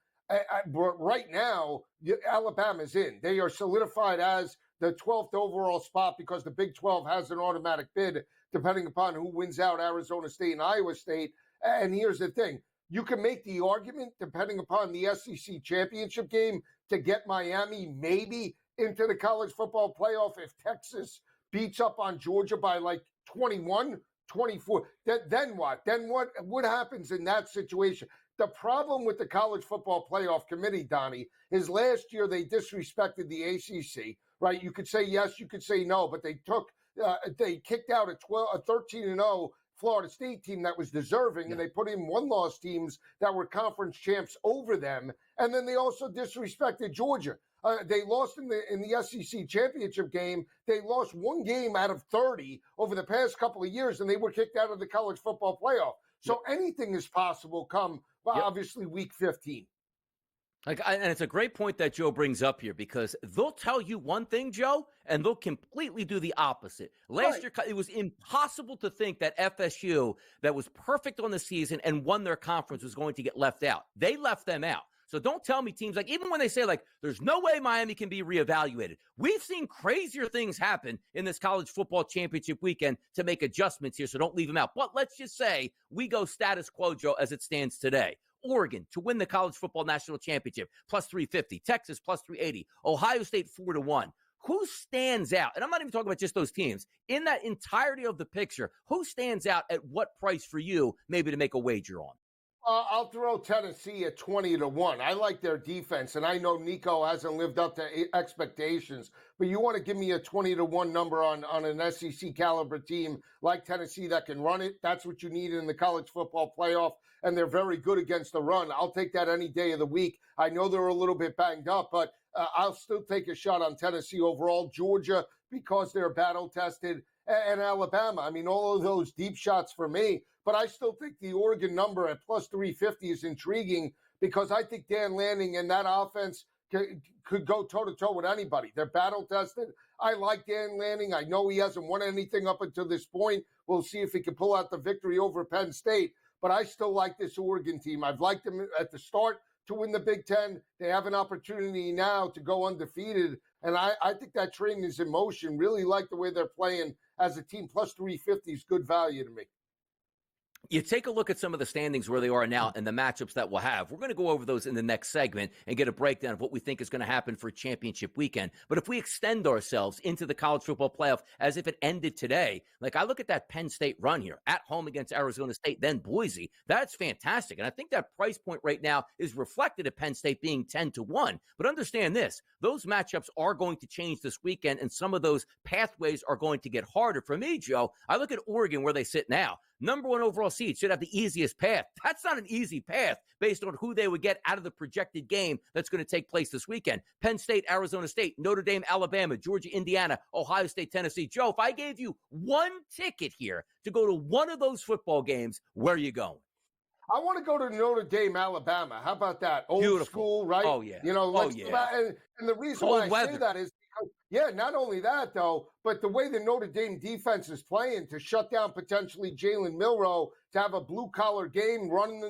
Speaker 11: Right now, Alabama's in. They are solidified as the 12th overall spot because the Big 12 has an automatic bid depending upon who wins out, Arizona State and Iowa State. And here's the thing. You can make the argument, depending upon the SEC championship game, to get Miami maybe into the college football playoff if Texas beats up on Georgia by like 21, 24. Then what? Then what happens in that situation? The problem with the college football playoff committee, Donnie, is last year they disrespected the ACC, right? You could say yes, you could say no, but they kicked out a 13-0 Florida State team that was deserving, and they put in 1-loss teams that were conference champs over them. And then they also disrespected Georgia. They lost in the SEC championship game. They lost 1 game out of 30 over the past couple of years, and they were kicked out of the college football playoff. So anything is possible come, obviously, week 15.
Speaker 2: And it's a great point that Joe brings up here because they'll tell you one thing, Joe, and they'll completely do the opposite. Last year, it was impossible to think that FSU, that was perfect on the season and won their conference, was going to get left out. They left them out. So don't tell me teams even when they say there's no way Miami can be reevaluated. We've seen crazier things happen in this college football championship weekend to make adjustments here. So don't leave them out. But let's just say we go status quo, Joe, as it stands today. Oregon to win the college football national championship, plus 350. Texas, plus 380. Ohio State, 4-1. Who stands out? And I'm not even talking about just those teams. In that entirety of the picture, who stands out at what price for you maybe to make a wager on?
Speaker 11: I'll throw Tennessee at 20-1. I like their defense, and I know Nico hasn't lived up to expectations, but you want to give me a 20-1 number on an SEC caliber team like Tennessee that can run it. That's what you need in the college football playoff, and they're very good against the run. I'll take that any day of the week. I know they're a little bit banged up, but I'll still take a shot on Tennessee overall. Georgia, because they're battle-tested, and Alabama. I mean, all of those deep shots for me. But I still think the Oregon number at plus 350 is intriguing because I think Dan Lanning and that offense could go toe-to-toe with anybody. They're battle-tested. I like Dan Lanning. I know he hasn't won anything up until this point. We'll see if he can pull out the victory over Penn State. But I still like this Oregon team. I've liked them at the start to win the Big Ten. They have an opportunity now to go undefeated. And I think that train is in motion. Really like the way they're playing as a team. Plus 350 is good value to me.
Speaker 2: You take a look at some of the standings where they are now and the matchups that we'll have. We're going to go over those in the next segment and get a breakdown of what we think is going to happen for championship weekend. But if we extend ourselves into the college football playoff as if it ended today, like I look at that Penn State run here at home against Arizona State, then Boise, that's fantastic. And I think that price point right now is reflected at Penn State being 10-1. But understand this, those matchups are going to change this weekend, and some of those pathways are going to get harder. For me, Joe, I look at Oregon where they sit now. Number 1 overall seed should have the easiest path. That's not an easy path based on who they would get out of the projected game that's going to take place this weekend. Penn State, Arizona State, Notre Dame, Alabama, Georgia, Indiana, Ohio State, Tennessee. Joe, if I gave you one ticket here to go to one of those football games, where are you going?
Speaker 11: I want to go to Notre Dame, Alabama. How about that? Old
Speaker 2: Beautiful.
Speaker 11: School, right?
Speaker 2: Oh, yeah.
Speaker 11: You know, let's
Speaker 2: yeah.
Speaker 11: And the reason
Speaker 2: Cold
Speaker 11: why I
Speaker 2: weather.
Speaker 11: say that is because, yeah, not only that, though, but the way the Notre Dame defense is playing to shut down potentially Jalen Milroe, to have a blue-collar game, running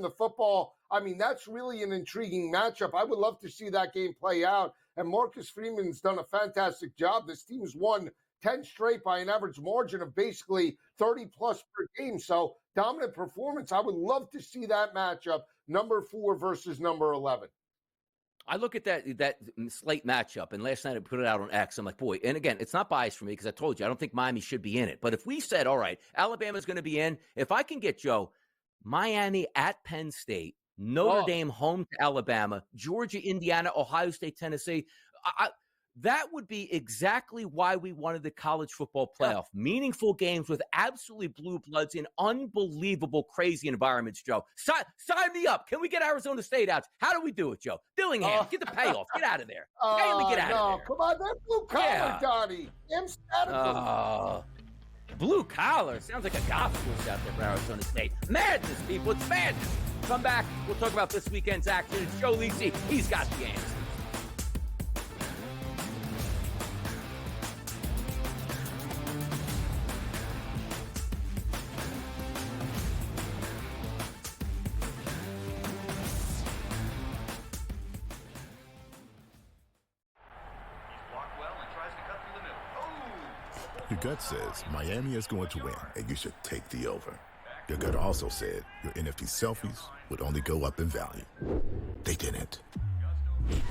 Speaker 11: the football, I mean, that's really an intriguing matchup. I would love to see that game play out. And Marcus Freeman's done a fantastic job. This team's won 10 straight by an average margin of basically 30-plus per game. So dominant performance. I would love to see that matchup, number 4 versus number 11.
Speaker 2: I look at that slate matchup, and last night I put it out on X. I'm like, boy, and again, it's not biased for me because I told you, I don't think Miami should be in it. But if we said, all right, Alabama's going to be in, if I can get, Joe, Miami at Penn State, Notre Dame home to Alabama, Georgia, Indiana, Ohio State, Tennessee, that would be exactly why we wanted the college football playoff. Yeah. Meaningful games with absolutely blue bloods in unbelievable, crazy environments, Joe. Sign me up. Can we get Arizona State out? How do we do it, Joe? Dillingham, get the payoff. Get out of there. Pay him to get out of there.
Speaker 11: Come on, that blue collar, Donnie.
Speaker 2: Blue collar. Sounds like a gospel out there for Arizona State. Madness, people. It's madness. Come back. We'll talk about this weekend's action. It's Joe Lisi. He's got the answer.
Speaker 12: Your gut says Miami is going to win, and you should take the over. Your gut also said your NFT selfies would only go up in value. They didn't.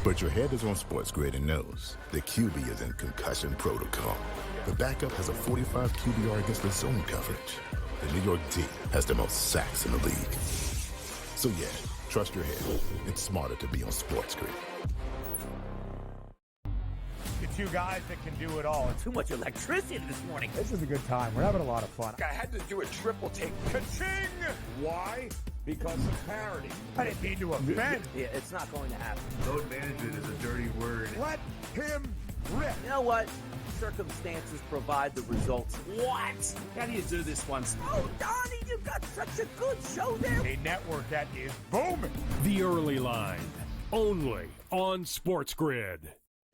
Speaker 12: But your head is on SportsGrid and knows the QB is in concussion protocol. The backup has a 45 QBR against the zone coverage. The New York D has the most sacks in the league. So yeah, trust your head. It's smarter to be on SportsGrid.
Speaker 1: The two guys that can do it all.
Speaker 2: Too much electricity this morning.
Speaker 1: This is a good time. We're having a lot of fun.
Speaker 3: I had to do a triple take. Ka-ching! Why? Because of parity.
Speaker 1: I didn't mean to offend.
Speaker 2: Yeah, it's not going to happen.
Speaker 4: Load management is a dirty word.
Speaker 1: Let him rip.
Speaker 2: You know what? Circumstances provide the results.
Speaker 5: What? How do you do this once?
Speaker 2: Oh, Donnie, you've got such a good show there.
Speaker 1: A network that is booming.
Speaker 6: The Early Line, only on SportsGrid.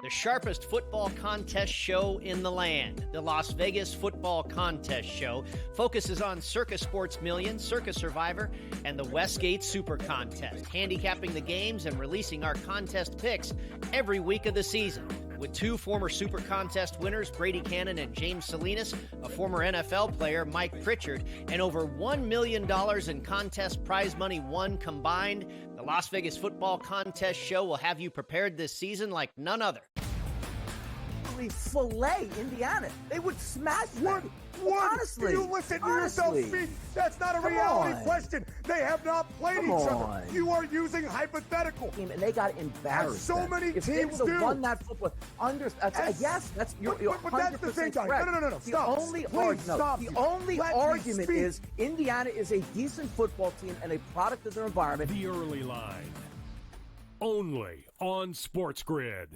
Speaker 7: The sharpest football contest show in the land, the Las Vegas Football Contest Show, focuses on Circa Sports Million, Circa Survivor, and the Westgate Super Contest, handicapping the games and releasing our contest picks every week of the season. With 2 former Super Contest winners, Brady Cannon and James Salinas, a former NFL player, Mike Pritchard, and over $1 million in contest prize money won combined, the Las Vegas Football Contest Show will have you prepared this season like none other.
Speaker 2: Fillet Indiana. They would smash them.
Speaker 1: What?
Speaker 2: Honestly.
Speaker 1: Do you listen to yourself speak? That's not a reality question. They have not played each other. You are using hypothetical.
Speaker 2: And they got embarrassed.
Speaker 1: So many
Speaker 2: if
Speaker 1: teams
Speaker 2: they
Speaker 1: do.
Speaker 2: Won that football. Yes, that's you're
Speaker 1: but that's the thing, Johnny. No.
Speaker 2: Stop. The only argument is Indiana is a decent football team and a product of their environment.
Speaker 6: The Early Line, only on SportsGrid.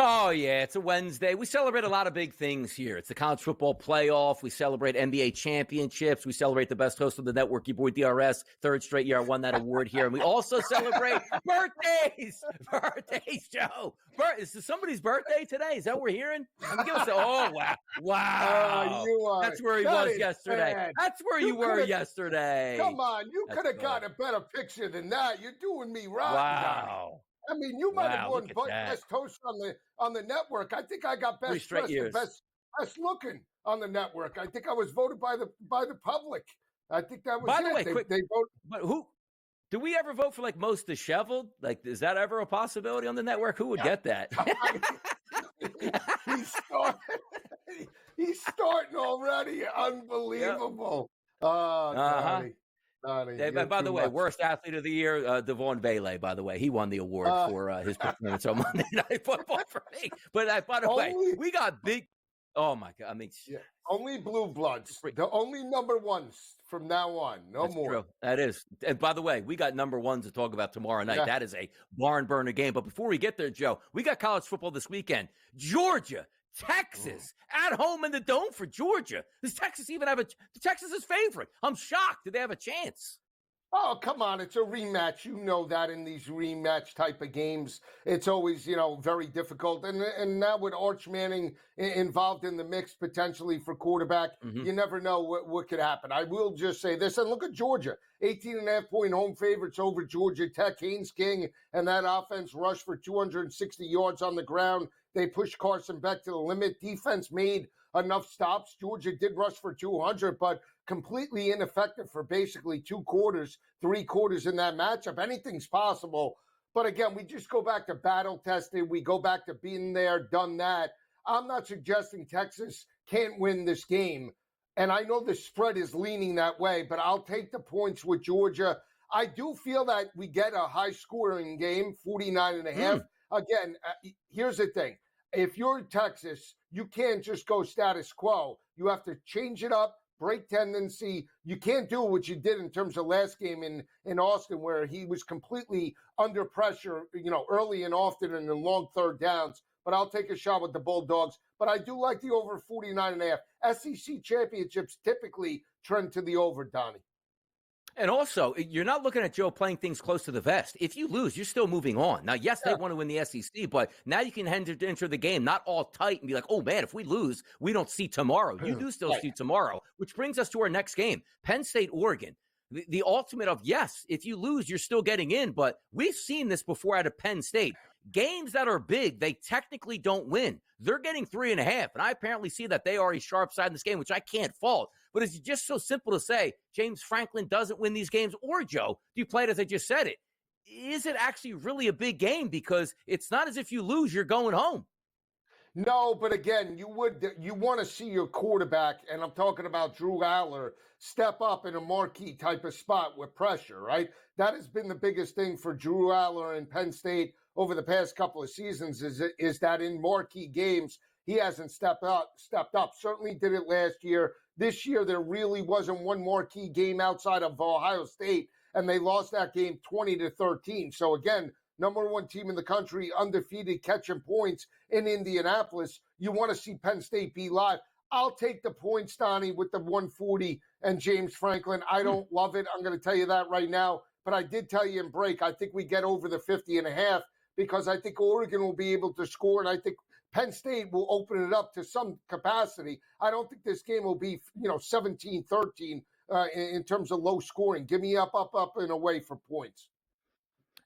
Speaker 2: Oh, yeah, it's a Wednesday. We celebrate a lot of big things here. It's the college football playoff. We celebrate NBA championships. We celebrate the best host of the network, your boy DRS. Third straight year I won that award here. And we also celebrate birthdays. Birthdays, Joe. Is this somebody's birthday today? Is that what we're hearing? Give us oh, wow. Wow. That's where he was yesterday.
Speaker 11: Bad.
Speaker 2: That's where you were yesterday.
Speaker 11: Come on. You could have gotten a better picture than that. You're doing me wrong.
Speaker 2: Wow.
Speaker 11: I mean, you might have won
Speaker 2: look at
Speaker 11: best host on the network. I think I got best dressed and best looking on the network. I think I was voted by the public. I think that was
Speaker 2: By the way,
Speaker 11: they
Speaker 2: quick,
Speaker 11: voted.
Speaker 2: But who do we ever vote for? Like most disheveled? Like, is that ever a possibility on the network? Who would get that?
Speaker 11: He's starting already. Unbelievable. Donnie.
Speaker 2: By the way, worst athlete of the year, Devon Vele, by the way. He won the award for his performance on Monday Night Football for me. But by the way, we got big. Oh, my God. I mean,
Speaker 11: only blue bloods. The only number ones from now on. No more.
Speaker 2: True. That is. And by the way, we got number ones to talk about tomorrow night. Yeah. That is a barn burner game. But before we get there, Joe, we got college football this weekend. Georgia. Texas at home in the Dome for Georgia. Does Texas even have Texas is favorite? I'm shocked. Do they have a chance?
Speaker 11: Oh, come on. It's a rematch. You know that in these rematch type of games, it's always, very difficult. And now with Arch Manning involved in the mix potentially for quarterback, you never know what could happen. I will just say this, and look at Georgia. 18.5-point home favorites over Georgia Tech. Haynes King and that offense rushed for 260 yards on the ground. They pushed Carson Beck to the limit. Defense made enough stops. Georgia did rush for 200, but completely ineffective for basically 3 quarters in that matchup. Anything's possible. But again, we just go back to battle tested. We go back to being there, done that. I'm not suggesting Texas can't win this game. And I know the spread is leaning that way, but I'll take the points with Georgia. I do feel that we get a high-scoring game, 49.5. Again, here's the thing. If you're Texas, you can't just go status quo. You have to change it up, break tendency. You can't do what you did in terms of last game in Austin, where he was completely under pressure, early and often in the long third downs. But I'll take a shot with the Bulldogs. But I do like the over 49.5. SEC championships typically trend to the over, Donnie.
Speaker 2: And also, you're not looking at Joe playing things close to the vest. If you lose, you're still moving on. Now, yes, they want to win the SEC, but now you can enter the game not all tight and be like, oh, man, if we lose, we don't see tomorrow. You do still see tomorrow, which brings us to our next game, Penn State, Oregon. The ultimate of, yes, if you lose, you're still getting in, but we've seen this before out of Penn State. Games that are big, they technically don't win. They're getting 3.5, and I apparently see that they are a sharp side in this game, which I can't fault. But it's just so simple to say James Franklin doesn't win these games, or Joe, do you play it as I just said it? Is it actually really a big game? Because it's not as if you lose, you're going home.
Speaker 11: No, but again, you want to see your quarterback, and I'm talking about Drew Aller, step up in a marquee type of spot with pressure, right? That has been the biggest thing for Drew Aller and Penn State over the past couple of seasons is that in marquee games, he hasn't stepped up. Certainly did it last year. This year, there really wasn't one marquee game outside of Ohio State, and they lost that game 20-13. So again, number one team in the country, undefeated, catching points in Indianapolis. You want to see Penn State be live. I'll take the points, Donnie, with the 140 and James Franklin. I don't love it. I'm going to tell you that right now. But I did tell you in break, I think we get over the 50.5 because I think Oregon will be able to score, and I think Penn State will open it up to some capacity. I don't think this game will be, 17-13 in terms of low scoring. Give me up, and away for points.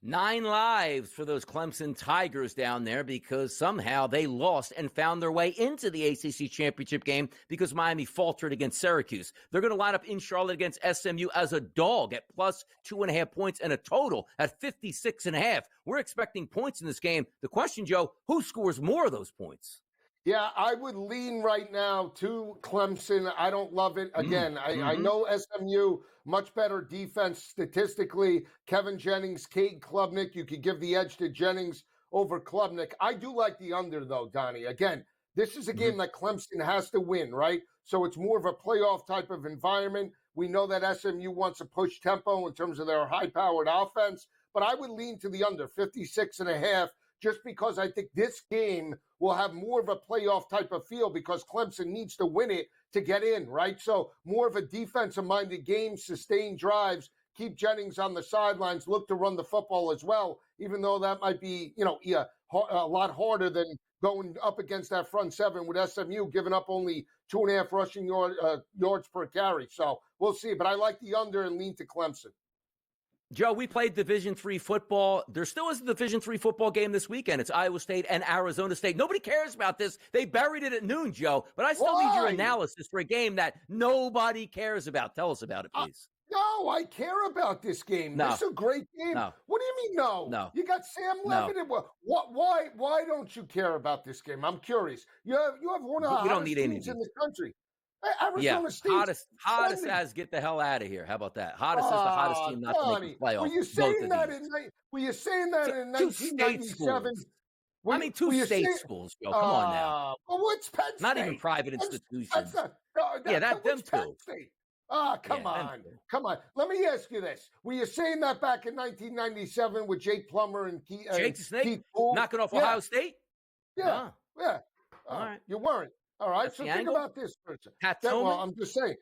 Speaker 2: 9 lives for those Clemson Tigers down there because somehow they lost and found their way into the ACC championship game because Miami faltered against Syracuse. They're going to line up in Charlotte against SMU as a dog at plus 2.5 points and a total at 56.5. We're expecting points in this game. The question, Joe, who scores more of those points?
Speaker 11: Yeah, I would lean right now to Clemson. I don't love it. Again, I know SMU, much better defense statistically. Kevin Jennings, Cade Klubnik, you could give the edge to Jennings over Klubnik. I do like the under, though, Donnie. Again, this is a game that Clemson has to win, right? So it's more of a playoff type of environment. We know that SMU wants to push tempo in terms of their high-powered offense, but I would lean to the under, 56.5. just because I think this game will have more of a playoff type of feel because Clemson needs to win it to get in, right? So more of a defensive-minded game, sustained drives, keep Jennings on the sidelines, look to run the football as well, even though that might be, a lot harder than going up against that front seven with SMU giving up only 2.5 rushing yards per carry. So we'll see. But I like the under and lean to Clemson.
Speaker 2: Joe, we played Division III football. There still is a Division III football game this weekend. It's Iowa State and Arizona State. Nobody cares about this. They buried it at noon, Joe. But I still need your analysis for a game that nobody cares about. Tell us about it, please.
Speaker 11: No, I care about this game.
Speaker 2: No.
Speaker 11: This is a great game.
Speaker 2: No.
Speaker 11: What do you mean no?
Speaker 2: No.
Speaker 11: You got Sam
Speaker 2: No.
Speaker 11: Levitt. Why don't you care about this game? I'm curious. You have one of the
Speaker 2: We don't
Speaker 11: hottest
Speaker 2: need
Speaker 11: teams in the country. Arizona State.
Speaker 2: Hottest as get the hell out of here. How about that? Hottest as the hottest team not to make the playoffs.
Speaker 11: Were you saying that in 1997?
Speaker 2: Two state schools, Joe. Come on now.
Speaker 11: Well, what's Penn State?
Speaker 2: Not even private institutions.
Speaker 11: Them
Speaker 2: too.
Speaker 11: Penn State. Come on. Let me ask you this. Were you saying that back in 1997 with Jake Plummer and Keith
Speaker 2: Snake
Speaker 11: Poole?
Speaker 2: knocking off Ohio State?
Speaker 11: Yeah. All right. You weren't. All right.
Speaker 2: That's
Speaker 11: so
Speaker 2: the
Speaker 11: think
Speaker 2: angle?
Speaker 11: about this.
Speaker 2: Well,
Speaker 11: I'm just saying.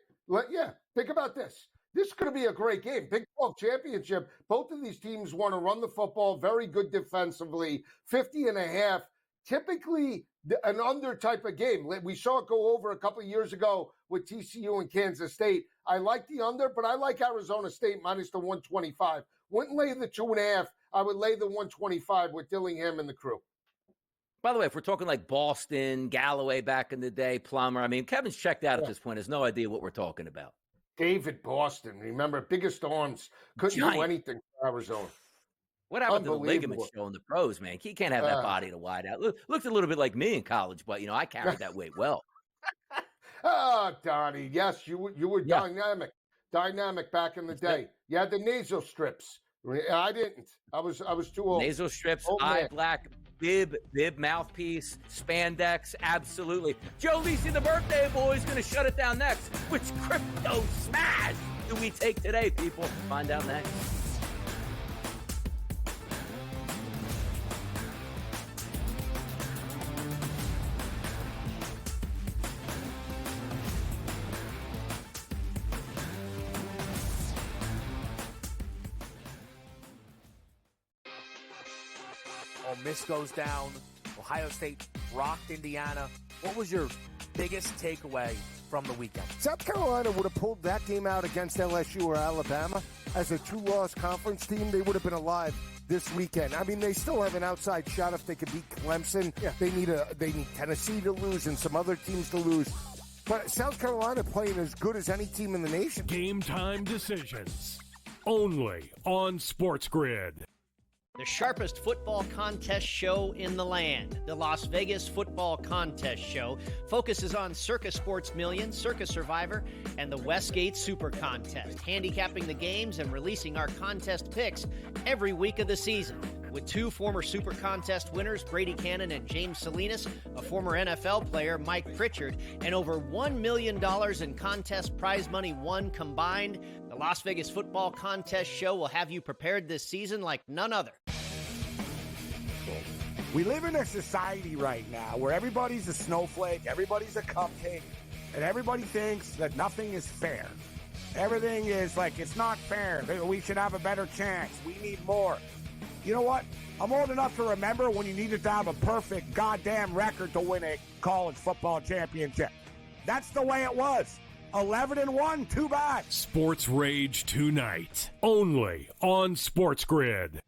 Speaker 11: Think about this. This is going to be a great game. Big 12 championship. Both of these teams want to run the football very good defensively. 50.5. Typically an under type of game. We saw it go over a couple of years ago with TCU and Kansas State. I like the under, but I like Arizona State minus the 125. Wouldn't lay the 2.5. I would lay the 125 with Dillingham and the crew.
Speaker 2: By the way, if we're talking like Boston, Galloway back in the day, Plummer, I mean, Kevin's checked out at this point. Has no idea what we're talking about.
Speaker 11: David Boston, remember, biggest arms, couldn't do anything for Arizona.
Speaker 2: What happened to the ligament show in the pros, man? He can't have that body to wide out. Looked a little bit like me in college, but, I carried that weight well.
Speaker 11: Donnie, yes, you were dynamic back in the day. You had the nasal strips. I didn't. I was too old.
Speaker 2: Nasal strips, black, bib mouthpiece, spandex, absolutely. Joe Lisi, the birthday boy, is going to shut it down next. Which crypto smash do we take today, people? Find out next.
Speaker 1: Miss goes down. Ohio State rocked Indiana. What was your biggest takeaway from the weekend?
Speaker 13: South Carolina would have pulled that game out against LSU or Alabama as a two-loss conference team. They would have been alive this weekend. I mean, they still have an outside shot if they could beat Clemson. Yeah. They need Tennessee to lose and some other teams to lose. But South Carolina playing as good as any team in the nation.
Speaker 6: Game time decisions. Only on Sports Grid.
Speaker 7: The sharpest football contest show in the land, the Las Vegas Football Contest Show, focuses on Circa Sports Million, Circa Survivor, and the Westgate Super Contest, handicapping the games and releasing our contest picks every week of the season. With two former Super Contest winners, Brady Cannon and James Salinas, a former NFL player, Mike Pritchard, and over $1 million in contest prize money won combined, the Las Vegas Football Contest Show will have you prepared this season like none other.
Speaker 1: We live in a society right now where everybody's a snowflake, everybody's a cupcake, and everybody thinks that nothing is fair. Everything is like, it's not fair. We should have a better chance. We need more. You know what? I'm old enough to remember when you needed to have a perfect goddamn record to win a college football championship. That's the way it was. 11-1, too bad.
Speaker 6: Sports Rage tonight, only on Sports Grid.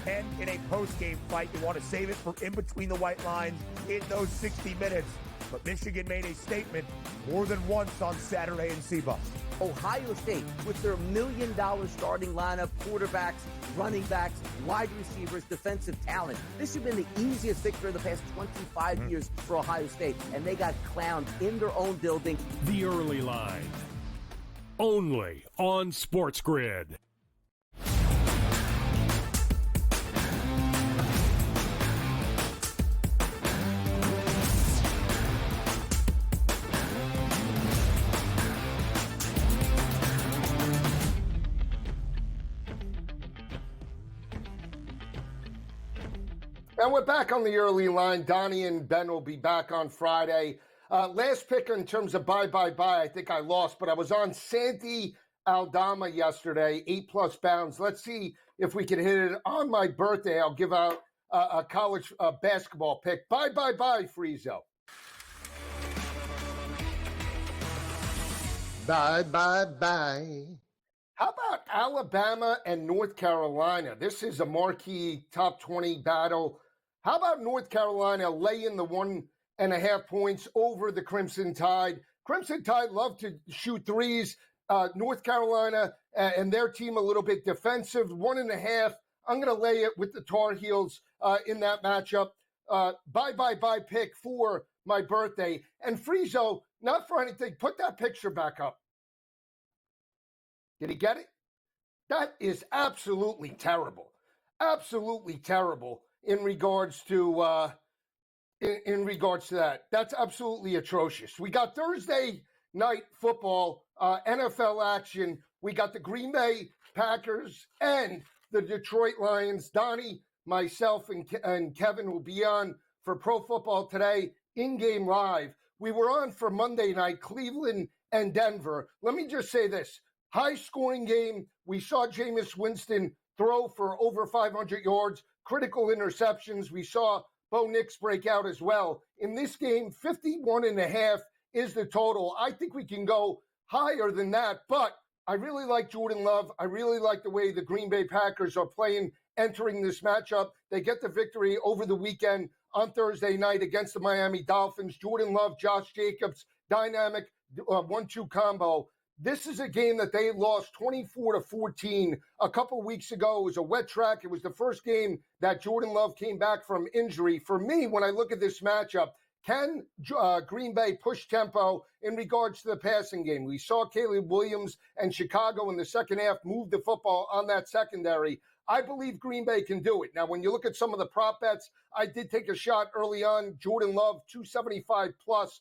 Speaker 1: And in a post-game fight, you want to save it for in between the white lines in those 60 minutes. But Michigan made a statement more than once on Saturday in Seabus.
Speaker 2: Ohio State, with their $1 million starting lineup, quarterbacks, running backs, wide receivers, defensive talent. This has been the easiest victory of the past 25 years for Ohio State, and they got clowned in their own building.
Speaker 6: The Early Line, only on Sports Grid.
Speaker 11: And we're back on the early line. Donnie and Ben will be back on Friday. Last pick in terms of bye. I think I lost, but I was on Santi Aldama yesterday, 8+ bounds. Let's see if we can hit it on my birthday. I'll give out a college basketball pick. Bye, Friezo. Bye. How about Alabama and North Carolina? This is a marquee top 20 battle. How about North Carolina laying the 1.5 points over the Crimson Tide? Crimson Tide love to shoot threes. North Carolina and their team a little bit defensive. 1.5. I'm going to lay it with the Tar Heels in that matchup. Bye pick for my birthday. And Friezo, not for anything, put that picture back up. Did he get it? That is absolutely terrible. Absolutely terrible in regards to that. That's absolutely atrocious. We got Thursday night football, NFL action. We got the Green Bay Packers and the Detroit Lions. Donnie, myself, and Kevin will be on for Pro Football Today, in-game live. We were on for Monday night, Cleveland and Denver. Let me just say this. High-scoring game. We saw Jameis Winston throw for over 500 yards, critical interceptions. We saw Bo Nix break out as well. In this game, 51.5 is the total. I think we can go higher than that, but I really like Jordan Love. I really like the way the Green Bay Packers are playing, entering this matchup. They get the victory over the weekend on Thursday night against the Miami Dolphins. Jordan Love, Josh Jacobs, dynamic 1-2 combo. This is a game that they lost 24-14 a couple weeks ago. It was a wet track. It was the first game that Jordan Love came back from injury. For me, when I look at this matchup, can Green Bay push tempo in regards to the passing game? We saw Caleb Williams and Chicago in the second half move the football on that secondary. I believe Green Bay can do it. Now, when you look at some of the prop bets, I did take a shot early on. Jordan Love, 275 plus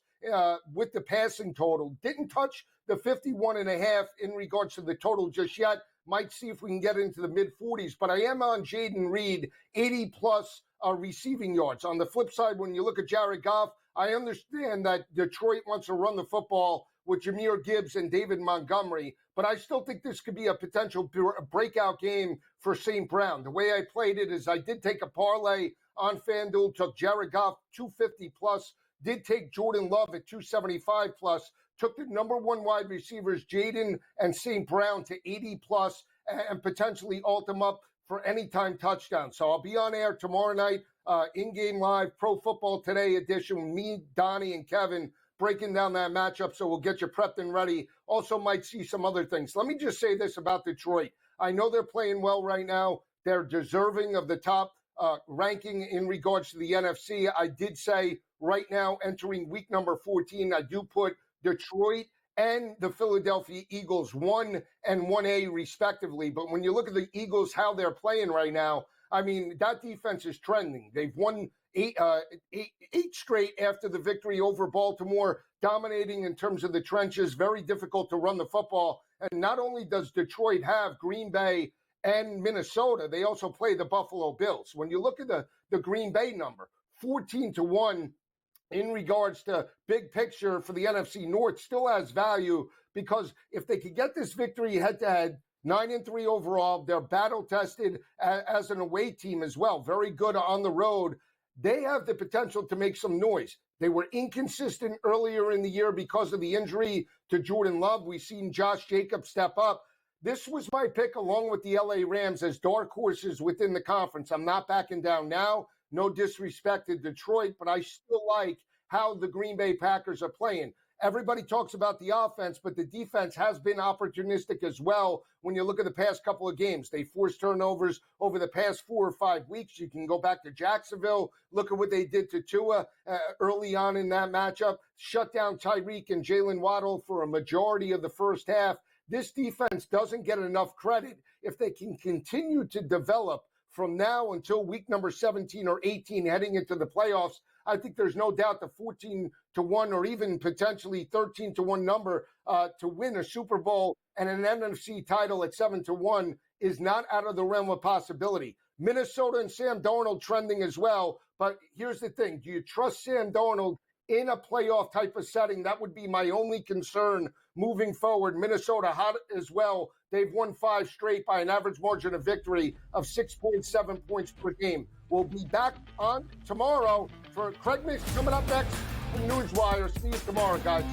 Speaker 11: with the passing total. Didn't touch the 51.5 in regards to the total just yet. Might see if we can get into the mid-40s. But I am on Jaden Reed, 80 plus receiving yards. On the flip side, when you look at Jared Goff, I understand that Detroit wants to run the football with Jahmyr Gibbs and David Montgomery, but I still think this could be a potential breakout game for St. Brown. The way I played it is I did take a parlay on FanDuel, took Jared Goff 250 plus, did take Jordan Love at 275 plus, took the number one wide receivers, Jaden and St. Brown, to 80 plus, and potentially alt them up for anytime touchdown. So I'll be on air tomorrow night, in-game live, Pro Football Today edition with me, Donnie, and Kevin breaking down that matchup, so we'll get you prepped and ready. Also might see some other things. Let me just say this about Detroit. I know they're playing well right now. They're deserving of the top ranking in regards to the NFC. I did say right now, entering week number 14, I do put Detroit and the Philadelphia Eagles 1 and 1A respectively. But when you look at the Eagles, how they're playing right now, I mean, that defense is trending. They've won eight straight after the victory over Baltimore, dominating in terms of the trenches, very difficult to run the football. And not only does Detroit have Green Bay and Minnesota, they also play the Buffalo Bills. When you look at the Green Bay number, 14-1, in regards to big picture for the NFC North, still has value, because if they could get this victory head-to-head, 9-3 overall, they're battle-tested as an away team as well, very good on the road. They have the potential to make some noise. They were inconsistent earlier in the year because of the injury to Jordan Love. We've seen Josh Jacobs step up. This was my pick along with the LA Rams as dark horses within the conference. I'm not backing down now. No disrespect to Detroit, but I still like how the Green Bay Packers are playing. Everybody talks about the offense, but the defense has been opportunistic as well. When you look at the past couple of games, they forced turnovers over the past 4 or 5 weeks. You can go back to Jacksonville. Look at what they did to Tua early on in that matchup. Shut down Tyreek and Jalen Waddle for a majority of the first half. This defense doesn't get enough credit. If they can continue to develop from now until week number 17 or 18 heading into the playoffs, I think there's no doubt the 14-1 or even potentially 13-1 number to win a Super Bowl and an NFC title at 7-1 is not out of the realm of possibility. Minnesota and Sam Darnold trending as well. But here's the thing. Do you trust Sam Darnold in a playoff type of setting? That would be my only concern moving forward. Minnesota hot as well. They've won 5 straight by an average margin of victory of 6.7 points per game. We'll be back on tomorrow for Craig Mish coming up next from Newswire. See you tomorrow, guys.